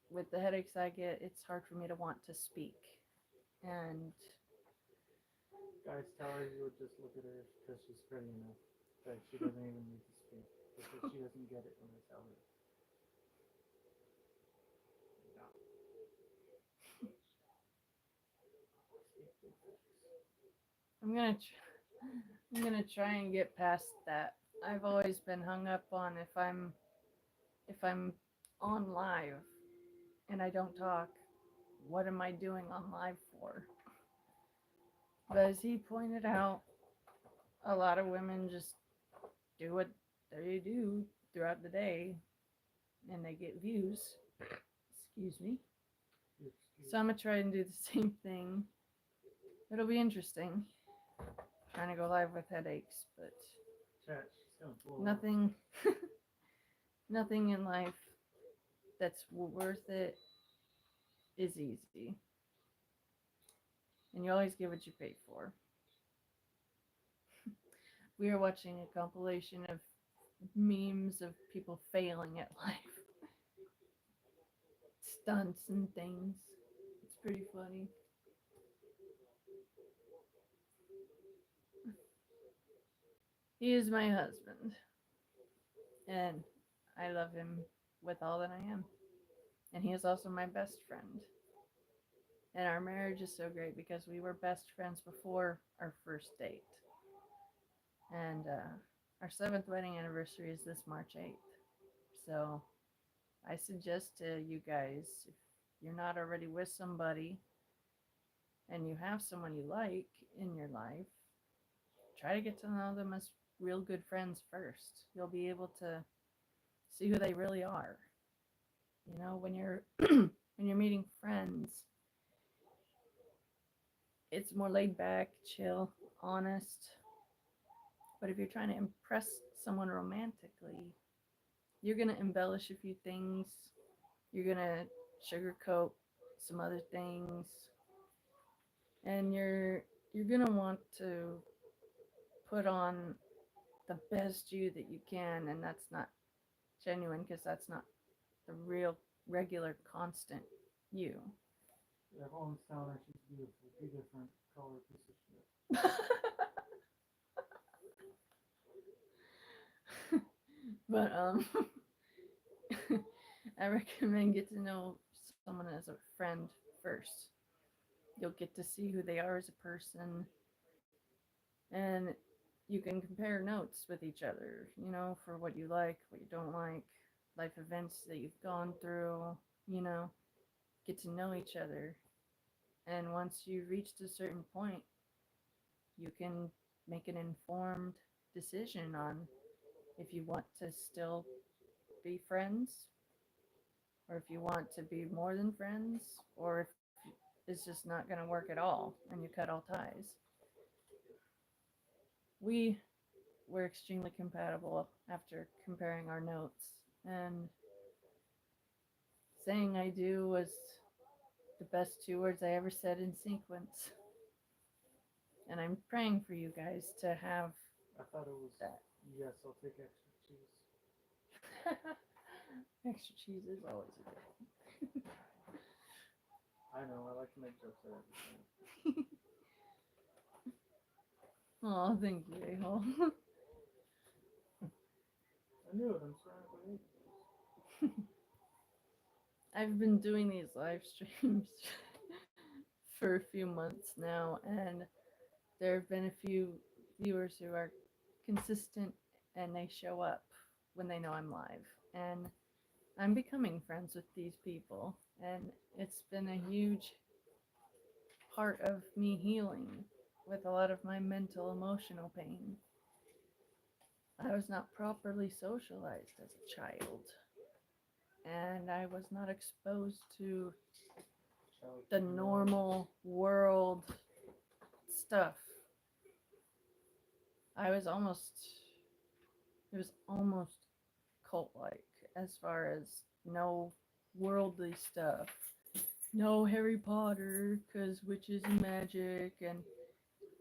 with the headaches I get, it's hard for me to want to speak. And Guys, tell her you would just look at her because she's pretty enough that she doesn't even need to speak because she doesn't get it when I tell her. I'm gonna try and get past that. I've always been hung up on if I'm on live and I don't talk, what am I doing on live for? But as he pointed out, a lot of women just do what they do throughout the day and they get views. Excuse me. So I'm gonna try and do the same thing. It'll be interesting. Trying to go live with headaches, but nothing nothing in life that's worth it is easy. And you always get what you pay for. We are watching a compilation of memes of people failing at life. Stunts and things. It's pretty funny. He is my husband. And I love him with all that I am. And he is also my best friend. And our marriage is so great because we were best friends before our first date. And our 7th wedding anniversary is this March 8th. So I suggest to you guys, if you're not already with somebody and you have someone you like in your life, try to get to know them as real good friends first. You'll be able to see who they really are. You know, when you're when you're meeting friends, it's more laid back, chill, honest. But if you're trying to impress someone romantically, you're going to embellish a few things. You're going to sugarcoat some other things. And you're going to want to put on the best you that you can, and that's not genuine because that's not the real regular constant you. Everyone's telling her she's beautiful. Be different. Call her a piece of shit. But I recommend get to know someone as a friend first. You'll get to see who they are as a person, and you can compare notes with each other, you know, for what you like, what you don't like, life events that you've gone through, you know, get to know each other. And once you've reached a certain point, you can make an informed decision on if you want to still be friends, or if you want to be more than friends, or if it's just not going to work at all and you cut all ties. We were extremely compatible after comparing our notes, and saying I do was the best 2 words I ever said in sequence. And I'm praying for you guys to have I thought it was that. yes, I'll take extra cheese. Extra cheese is always a good one. I know, I like to make jokes at everything. Oh, thank you, a-hole. I knew it, I'm surrounded by angels. I've been doing these live streams for a few months now, and there have been a few viewers who are consistent and they show up when they know I'm live. And I'm becoming friends with these people, and it's been a huge part of me healing with a lot of my mental, emotional pain. I was not properly socialized as a child, and I was not exposed to the normal world stuff. I was almost, it was almost cult like as far as no worldly stuff. No Harry Potter, because witches and magic, and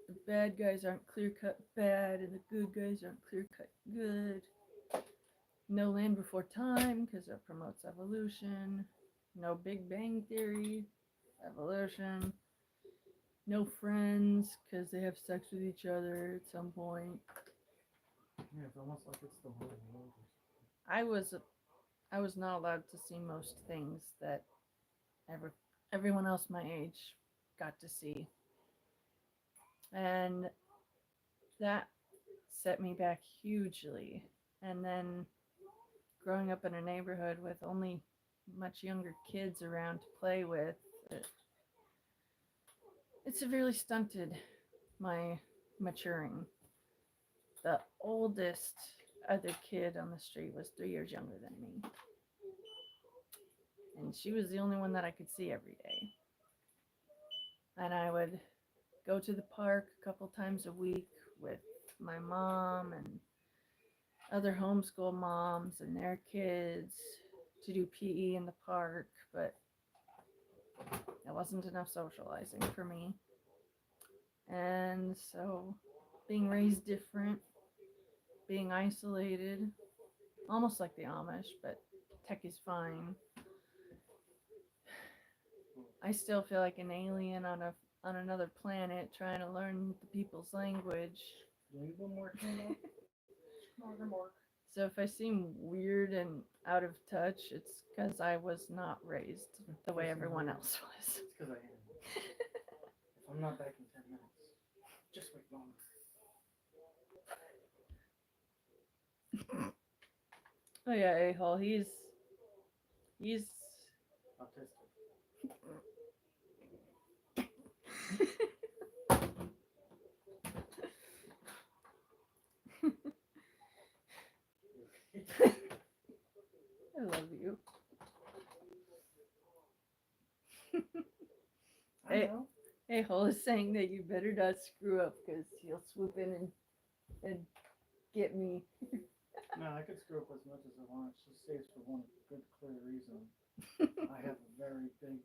the bad guys aren't clear cut bad, and the good guys aren't clear cut good. No Land Before Time, because it promotes evolution. No Big Bang Theory, evolution. No Friends, because they have sex with each other at some point. Yeah, it's almost like it's the whole world. I was not allowed to see most things that everyone else my age got to see. And that set me back hugely. And then growing up in a neighborhood with only much younger kids around to play with, it severely stunted my maturing. The oldest other kid on the street was 3 years younger than me. And she was the only one that I could see every day. And I would go to the park a couple times a week with my mom and other homeschool moms and their kids to do PE in the park, but it wasn't enough socializing for me. And so being raised different, being isolated, almost like the Amish, but tech is fine. I still feel like an alien on another planet trying to learn the people's language. So if I seem weird and out of touch, it's because I was not raised the way everyone else was. It's because I am. If I'm not back in 10 minutes, just wait longer. Oh yeah, a-hole. He's Autistic. I love you. I know. A-hole is saying that you better not screw up because he'll swoop in and get me. No, I could screw up as much as I want. It just stays for one good, clear reason. I have a very big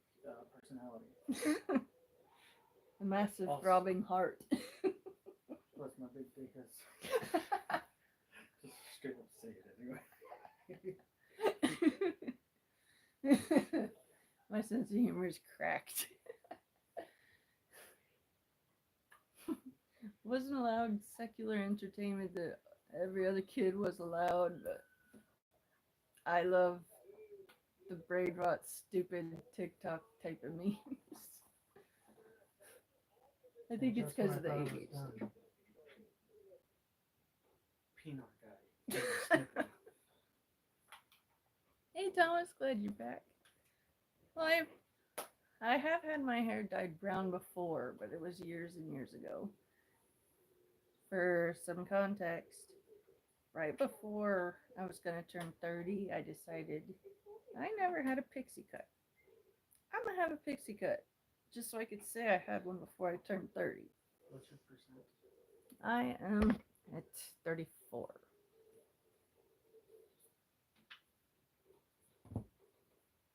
personality. A massive Also- throbbing heart. Plus, my big dick is. Just straight up say it anyway. My sense of humor is cracked. Wasn't allowed secular entertainment that every other kid was allowed, but I love the braid rot stupid TikTok type of memes. I think it's because of the 80s. Peanut guy. Hey Thomas, glad you're back. Well, I have had my hair dyed brown before, but it was years and years ago. For some context, right before I was going to turn 30, I decided I never had a pixie cut. I'm going to have a pixie cut just so I could say I had one before I turned 30. What's your percent? I am at 34.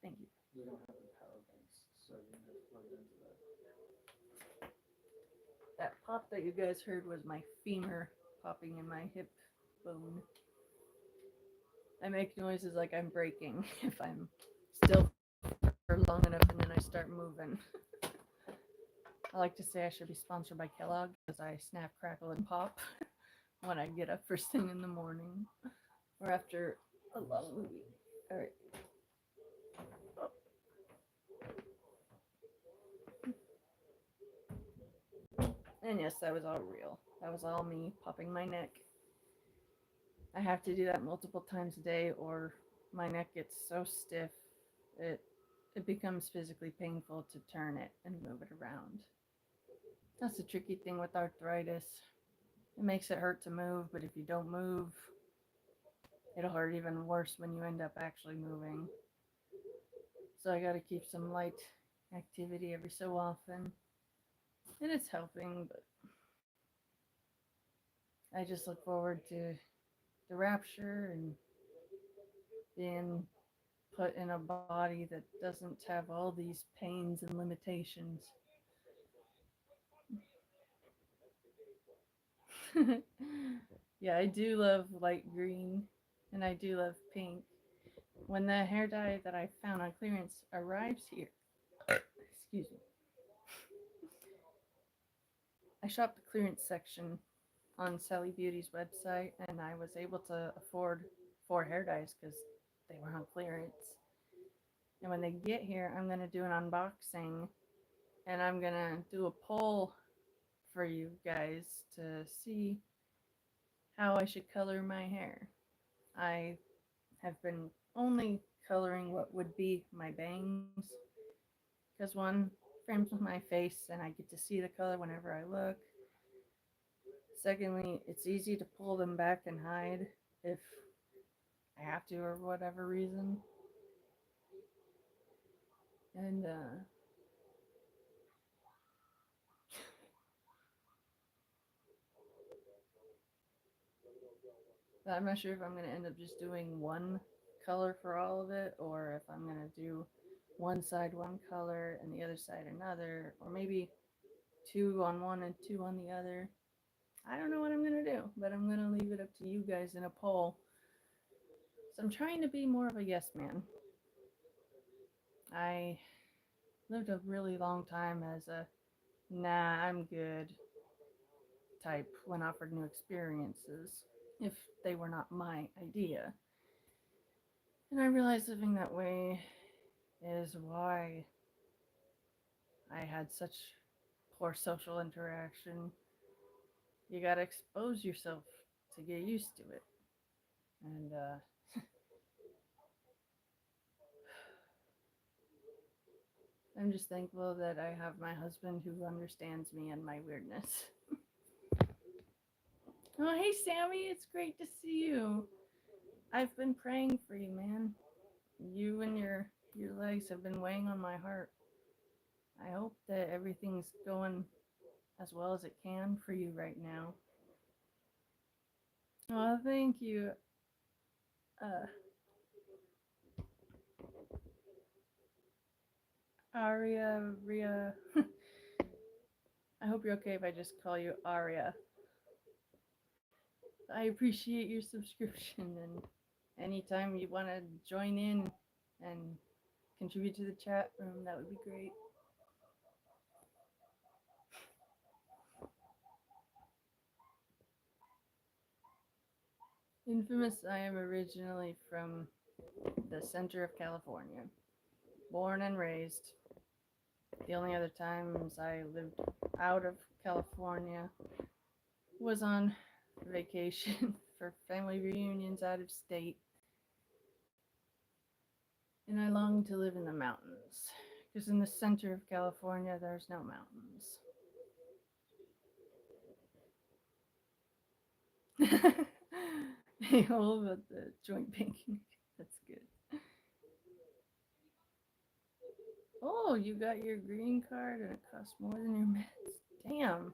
Thank you. We don't have the power banks, so you're gonna have to plug it into that. That pop that you guys heard was my femur popping in my hip bone. I make noises like I'm breaking if I'm still for long enough and then I start moving. I like to say I should be sponsored by Kellogg because I snap, crackle, and pop when I get up first thing in the morning or after a long movie. All right. And yes, that was all real. That was all me popping my neck. I have to do that multiple times a day or my neck gets so stiff it becomes physically painful to turn it and move it around. That's the tricky thing with arthritis. It makes it hurt to move, but if you don't move, it'll hurt even worse when you end up actually moving. So I gotta keep some light activity every so often. And it's helping, but I just look forward to the rapture and being put in a body that doesn't have all these pains and limitations. Yeah, I do love light green and I do love pink. When the hair dye that I found on clearance arrives here, excuse me, I shopped the clearance section on Sally Beauty's website and I was able to afford 4 hair dyes because they were on clearance. And when they get here, I'm going to do an unboxing and I'm going to do a poll for you guys to see how I should color my hair. I have been only coloring what would be my bangs because one frames my face and I get to see the color whenever I look. Secondly, it's easy to pull them back and hide if I have to or whatever reason. And I'm not sure if I'm going to end up just doing one color for all of it or if I'm going to do one side one color and the other side another, or maybe 2 on one and 2 on the other. I don't know what I'm going to do, but I'm going to leave it up to you guys in a poll. So I'm trying to be more of a yes man. I lived a really long time as a nah, I'm good type when offered new experiences, if they were not my idea. And I realized living that way is why I had such poor social interaction. You gotta expose yourself to get used to it. And I'm just thankful that I have my husband who understands me and my weirdness. Oh, hey, Sammy, it's great to see you. I've been praying for you, man. You and your legs have been weighing on my heart. I hope that everything's going as well as it can for you right now. Oh, thank you. Aria, Ria. I hope you're okay if I just call you Aria. I appreciate your subscription, and anytime you want to join in and contribute to the chat room, that would be great. Infamous, I am originally from the center of California, born and raised. The only other times I lived out of California was on vacation for family reunions out of state. And I long to live in the mountains, because in the center of California, there's no mountains. All about the joint banking. That's good. Oh, you got your green card and it costs more than your meds. Damn.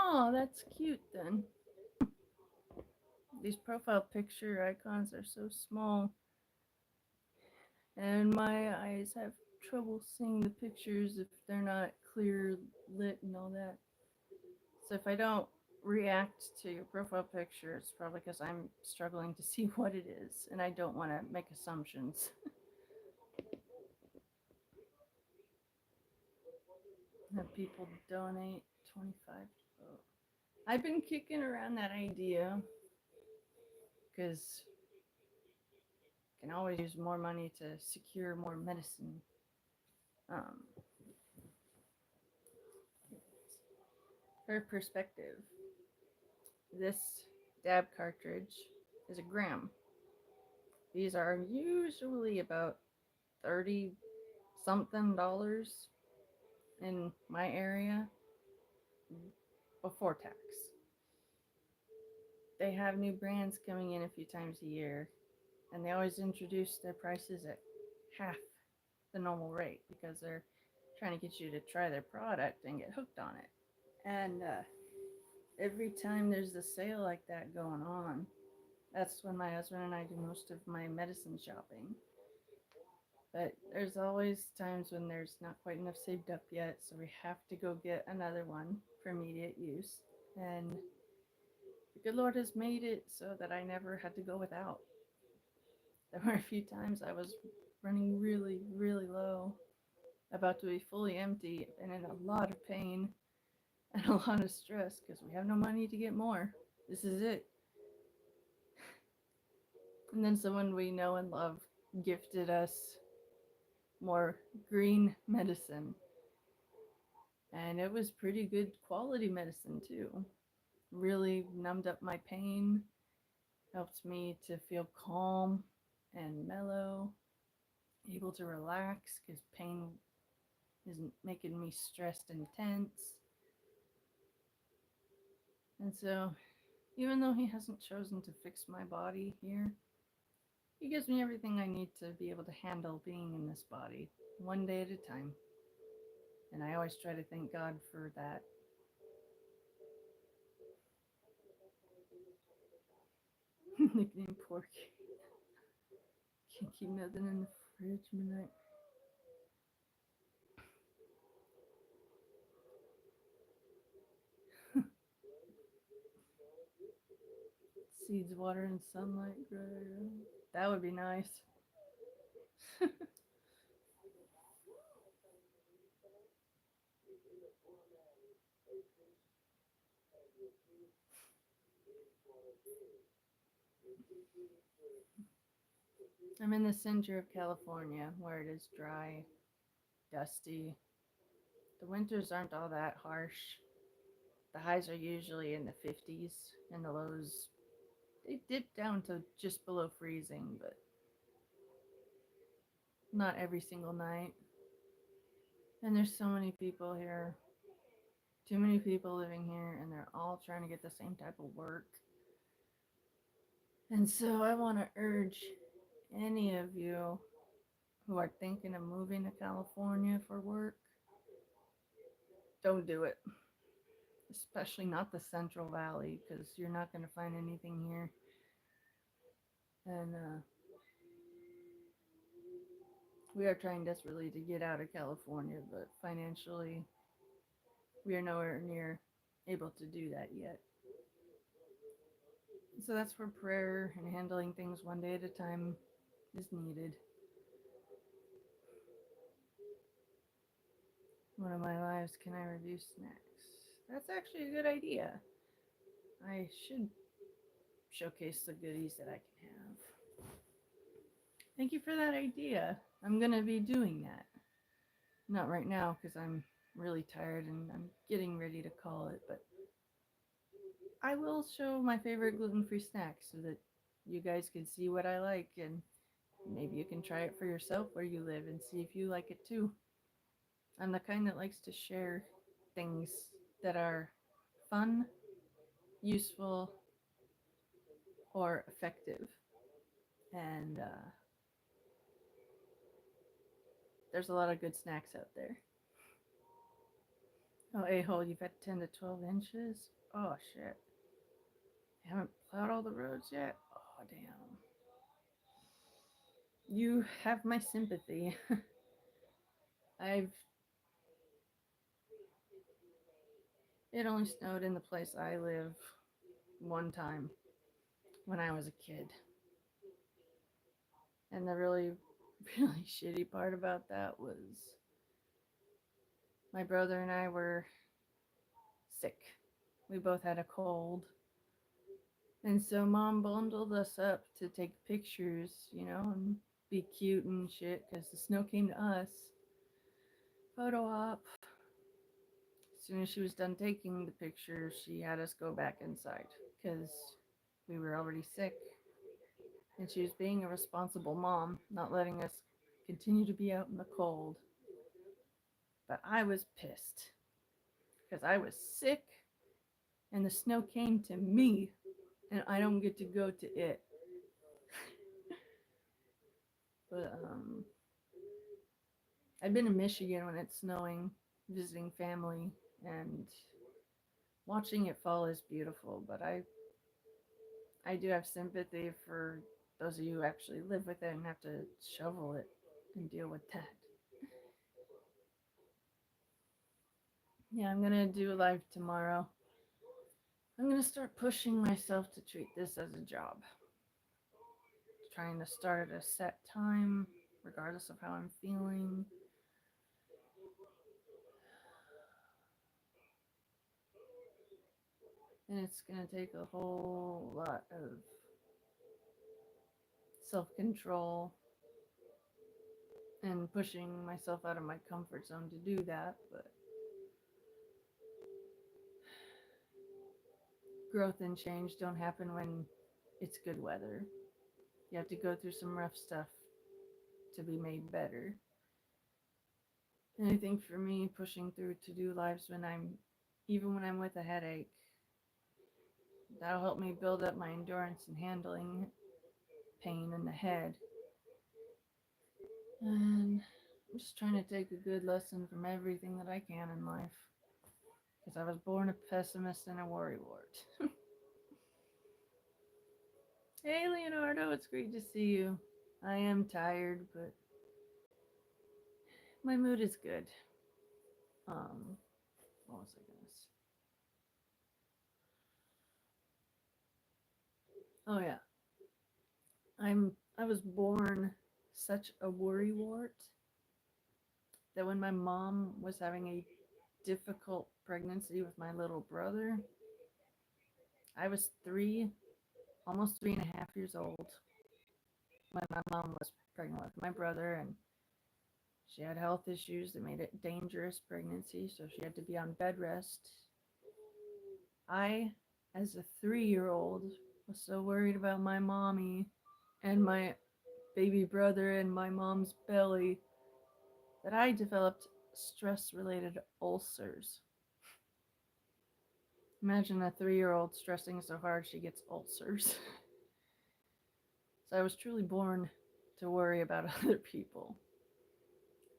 Oh, that's cute then. These profile picture icons are so small, and my eyes have trouble seeing the pictures if they're not clear lit and all that. So if I don't react to your profile picture, it's probably because I'm struggling to see what it is, and I don't want to make assumptions. Have people donate 25. Oh. I've been kicking around that idea because I can always use more money to secure more medicine. Um, for perspective, this dab cartridge is a gram. These are usually about 30 something dollars in my area before tax. They have new brands coming in a few times a year, and they always introduce their prices at half the normal rate because they're trying to get you to try their product and get hooked on it. And every time there's a sale like that going on, that's when my husband and I do most of my medicine shopping. But there's always times when there's not quite enough saved up yet, so we have to go get another one for immediate use. And the good Lord has made it so that I never had to go without. There were a few times I was running really, really low, about to be fully empty, and in a lot of pain and a lot of stress because we have no money to get more. This is it. And then someone we know and love gifted us more green medicine. And it was pretty good quality medicine too. Really numbed up my pain, helped me to feel calm and mellow, able to relax because pain isn't making me stressed and tense. And so, even though he hasn't chosen to fix my body here, he gives me everything I need to be able to handle being in this body, one day at a time. And I always try to thank God for that. Nickname Porky. Can't keep nothing in the fridge midnight. Seeds, water, and sunlight grow. That would be nice. I'm in the center of California where it is dry, dusty. The winters aren't all that harsh. The highs are usually in the 50s and the lows, they dip down to just below freezing, but not every single night. And there's so many people here. Too many people living here, and they're all trying to get the same type of work. And so I want to urge any of you who are thinking of moving to California for work, don't do it. Especially not the Central Valley, because you're not going to find anything here. And we are trying desperately to get out of California, but financially, we are nowhere near able to do that yet. So that's where prayer and handling things one day at a time is needed. One of my lives, can I review snacks? That's actually a good idea. I should showcase the goodies that I can have. Thank you for that idea. I'm going to be doing that. Not right now because I'm really tired and I'm getting ready to call it, but I will show my favorite gluten-free snacks so that you guys can see what I like, and maybe you can try it for yourself where you live and see if you like it too. I'm the kind that likes to share things that are fun, useful, or effective. And there's a lot of good snacks out there. Oh, a-hole, you've had 10 to 12 inches? Oh, shit. You haven't plowed all the roads yet? Oh, damn. You have my sympathy. I've. It only snowed in the place I live one time when I was a kid. And the really, really shitty part about that was my brother and I were sick. We both had a cold. And so mom bundled us up to take pictures, and be cute and shit because the snow came to us. Photo op. As soon as she was done taking the pictures, she had us go back inside because we were already sick. And she was being a responsible mom, not letting us continue to be out in the cold. But I was pissed because I was sick and the snow came to me and I don't get to go to it. But I've been in Michigan when it's snowing, visiting family, and watching it fall is beautiful. But I do have sympathy for those of you who actually live with it and have to shovel it and deal with that. Yeah, I'm gonna do a live tomorrow. I'm gonna start pushing myself to treat this as a job. Trying to start at a set time, regardless of how I'm feeling. And it's gonna take a whole lot of self-control and pushing myself out of my comfort zone to do that, but growth and change don't happen when it's good weather. You have to go through some rough stuff to be made better. And I think for me, pushing through to do lives even when I'm with a headache, that'll help me build up my endurance in handling pain in the head. And I'm just trying to take a good lesson from everything that I can in life. Because I was born a pessimist and a worrywart. Hey, Leonardo, it's great to see you. I am tired, but my mood is good. What was I gonna say? Oh yeah, I was born such a worrywart that when my mom was having a difficult pregnancy with my little brother, I was almost 3.5 years old when my mom was pregnant with my brother, and she had health issues that made it dangerous pregnancy, so she had to be on bed rest. I, as a 3-year-old, was so worried about my mommy and my baby brother in my mom's belly that I developed stress-related ulcers. Imagine a 3-year-old stressing so hard she gets ulcers. So I was truly born to worry about other people.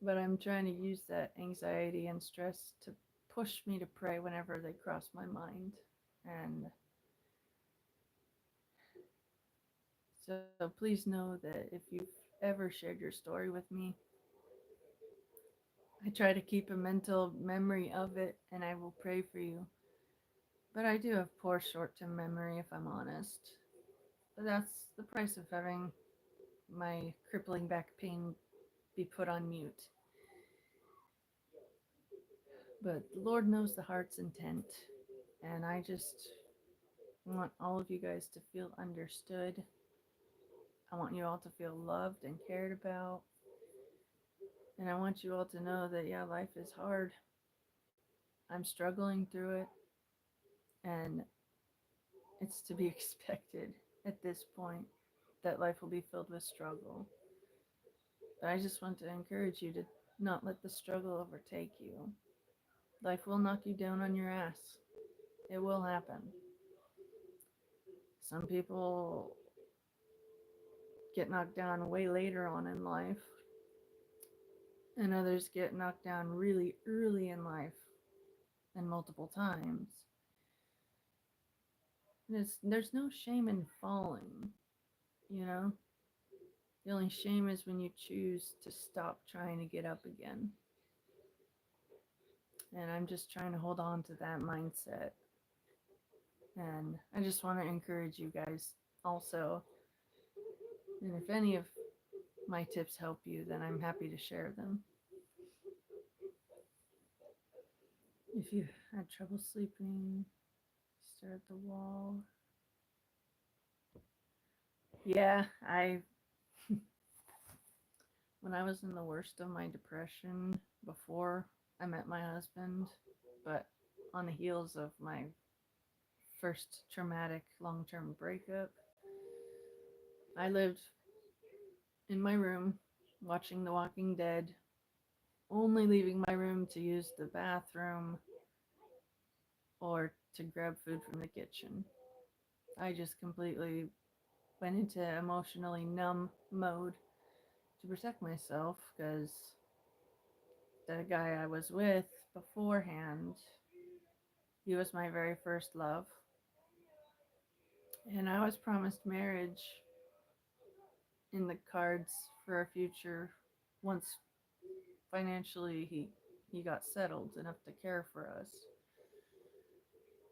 But I'm trying to use that anxiety and stress to push me to pray whenever they cross my mind. And so please know that if you've ever shared your story with me, I try to keep a mental memory of it and I will pray for you. But I do have poor short-term memory, if I'm honest. But that's the price of having my crippling back pain be put on mute. But the Lord knows the heart's intent, and I just want all of you guys to feel understood. I want you all to feel loved and cared about. And I want you all to know that, yeah, life is hard. I'm struggling through it, and it's to be expected at this point that life will be filled with struggle. But I just want to encourage you to not let the struggle overtake you. Life will knock you down on your ass. It will happen. Some people get knocked down way later on in life, and others get knocked down really early in life and multiple times. There's no shame in falling, you know? The only shame is when you choose to stop trying to get up again. And I'm just trying to hold on to that mindset. And I just want to encourage you guys also. And if any of my tips help you, then I'm happy to share them. If you had trouble sleeping, stare at the wall. Yeah, when I was in the worst of my depression before I met my husband, but on the heels of my first traumatic long-term breakup, I lived in my room watching The Walking Dead, only leaving my room to use the bathroom or to grab food from the kitchen. I just completely went into emotionally numb mode to protect myself because the guy I was with beforehand, he was my very first love. And I was promised marriage in the cards for our future once financially he got settled enough to care for us.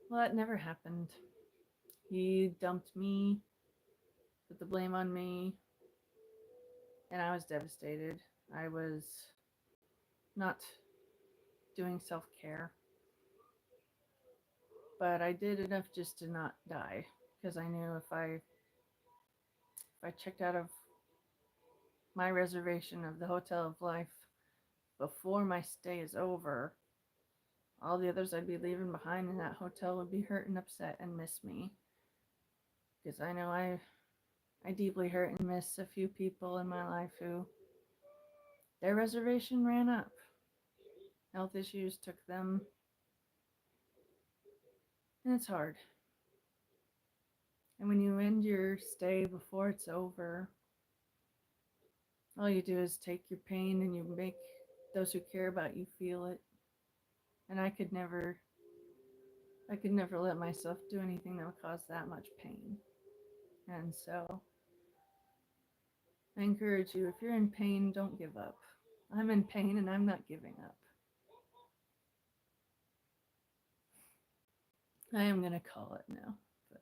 Well, that never happened. He dumped me, put the blame on me, and I was devastated. I was not doing self-care, but I did enough just to not die, because I knew if I checked out of my reservation of the Hotel of Life before my stay is over, all the others I'd be leaving behind in that hotel would be hurt and upset and miss me. Because I know I deeply hurt and miss a few people in my life who their reservation ran up. Health issues took them, and it's hard. And when you end your stay before it's over, all you do is take your pain and you make those who care about you feel it. And I could never let myself do anything that would cause that much pain. And so I encourage you, if you're in pain, don't give up. I'm in pain and I'm not giving up. I am going to call it now. But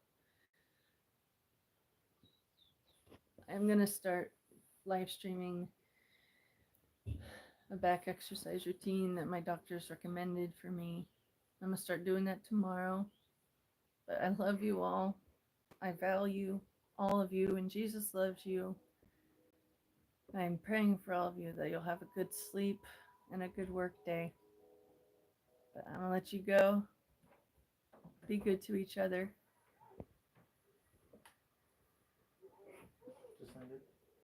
I'm going to start live streaming a back exercise routine that my doctors recommended for me. I'm going to start doing that tomorrow. But I love you all. I value all of you, and Jesus loves you. I'm praying for all of you that you'll have a good sleep and a good work day. But I'm going to let you go. Be good to each other.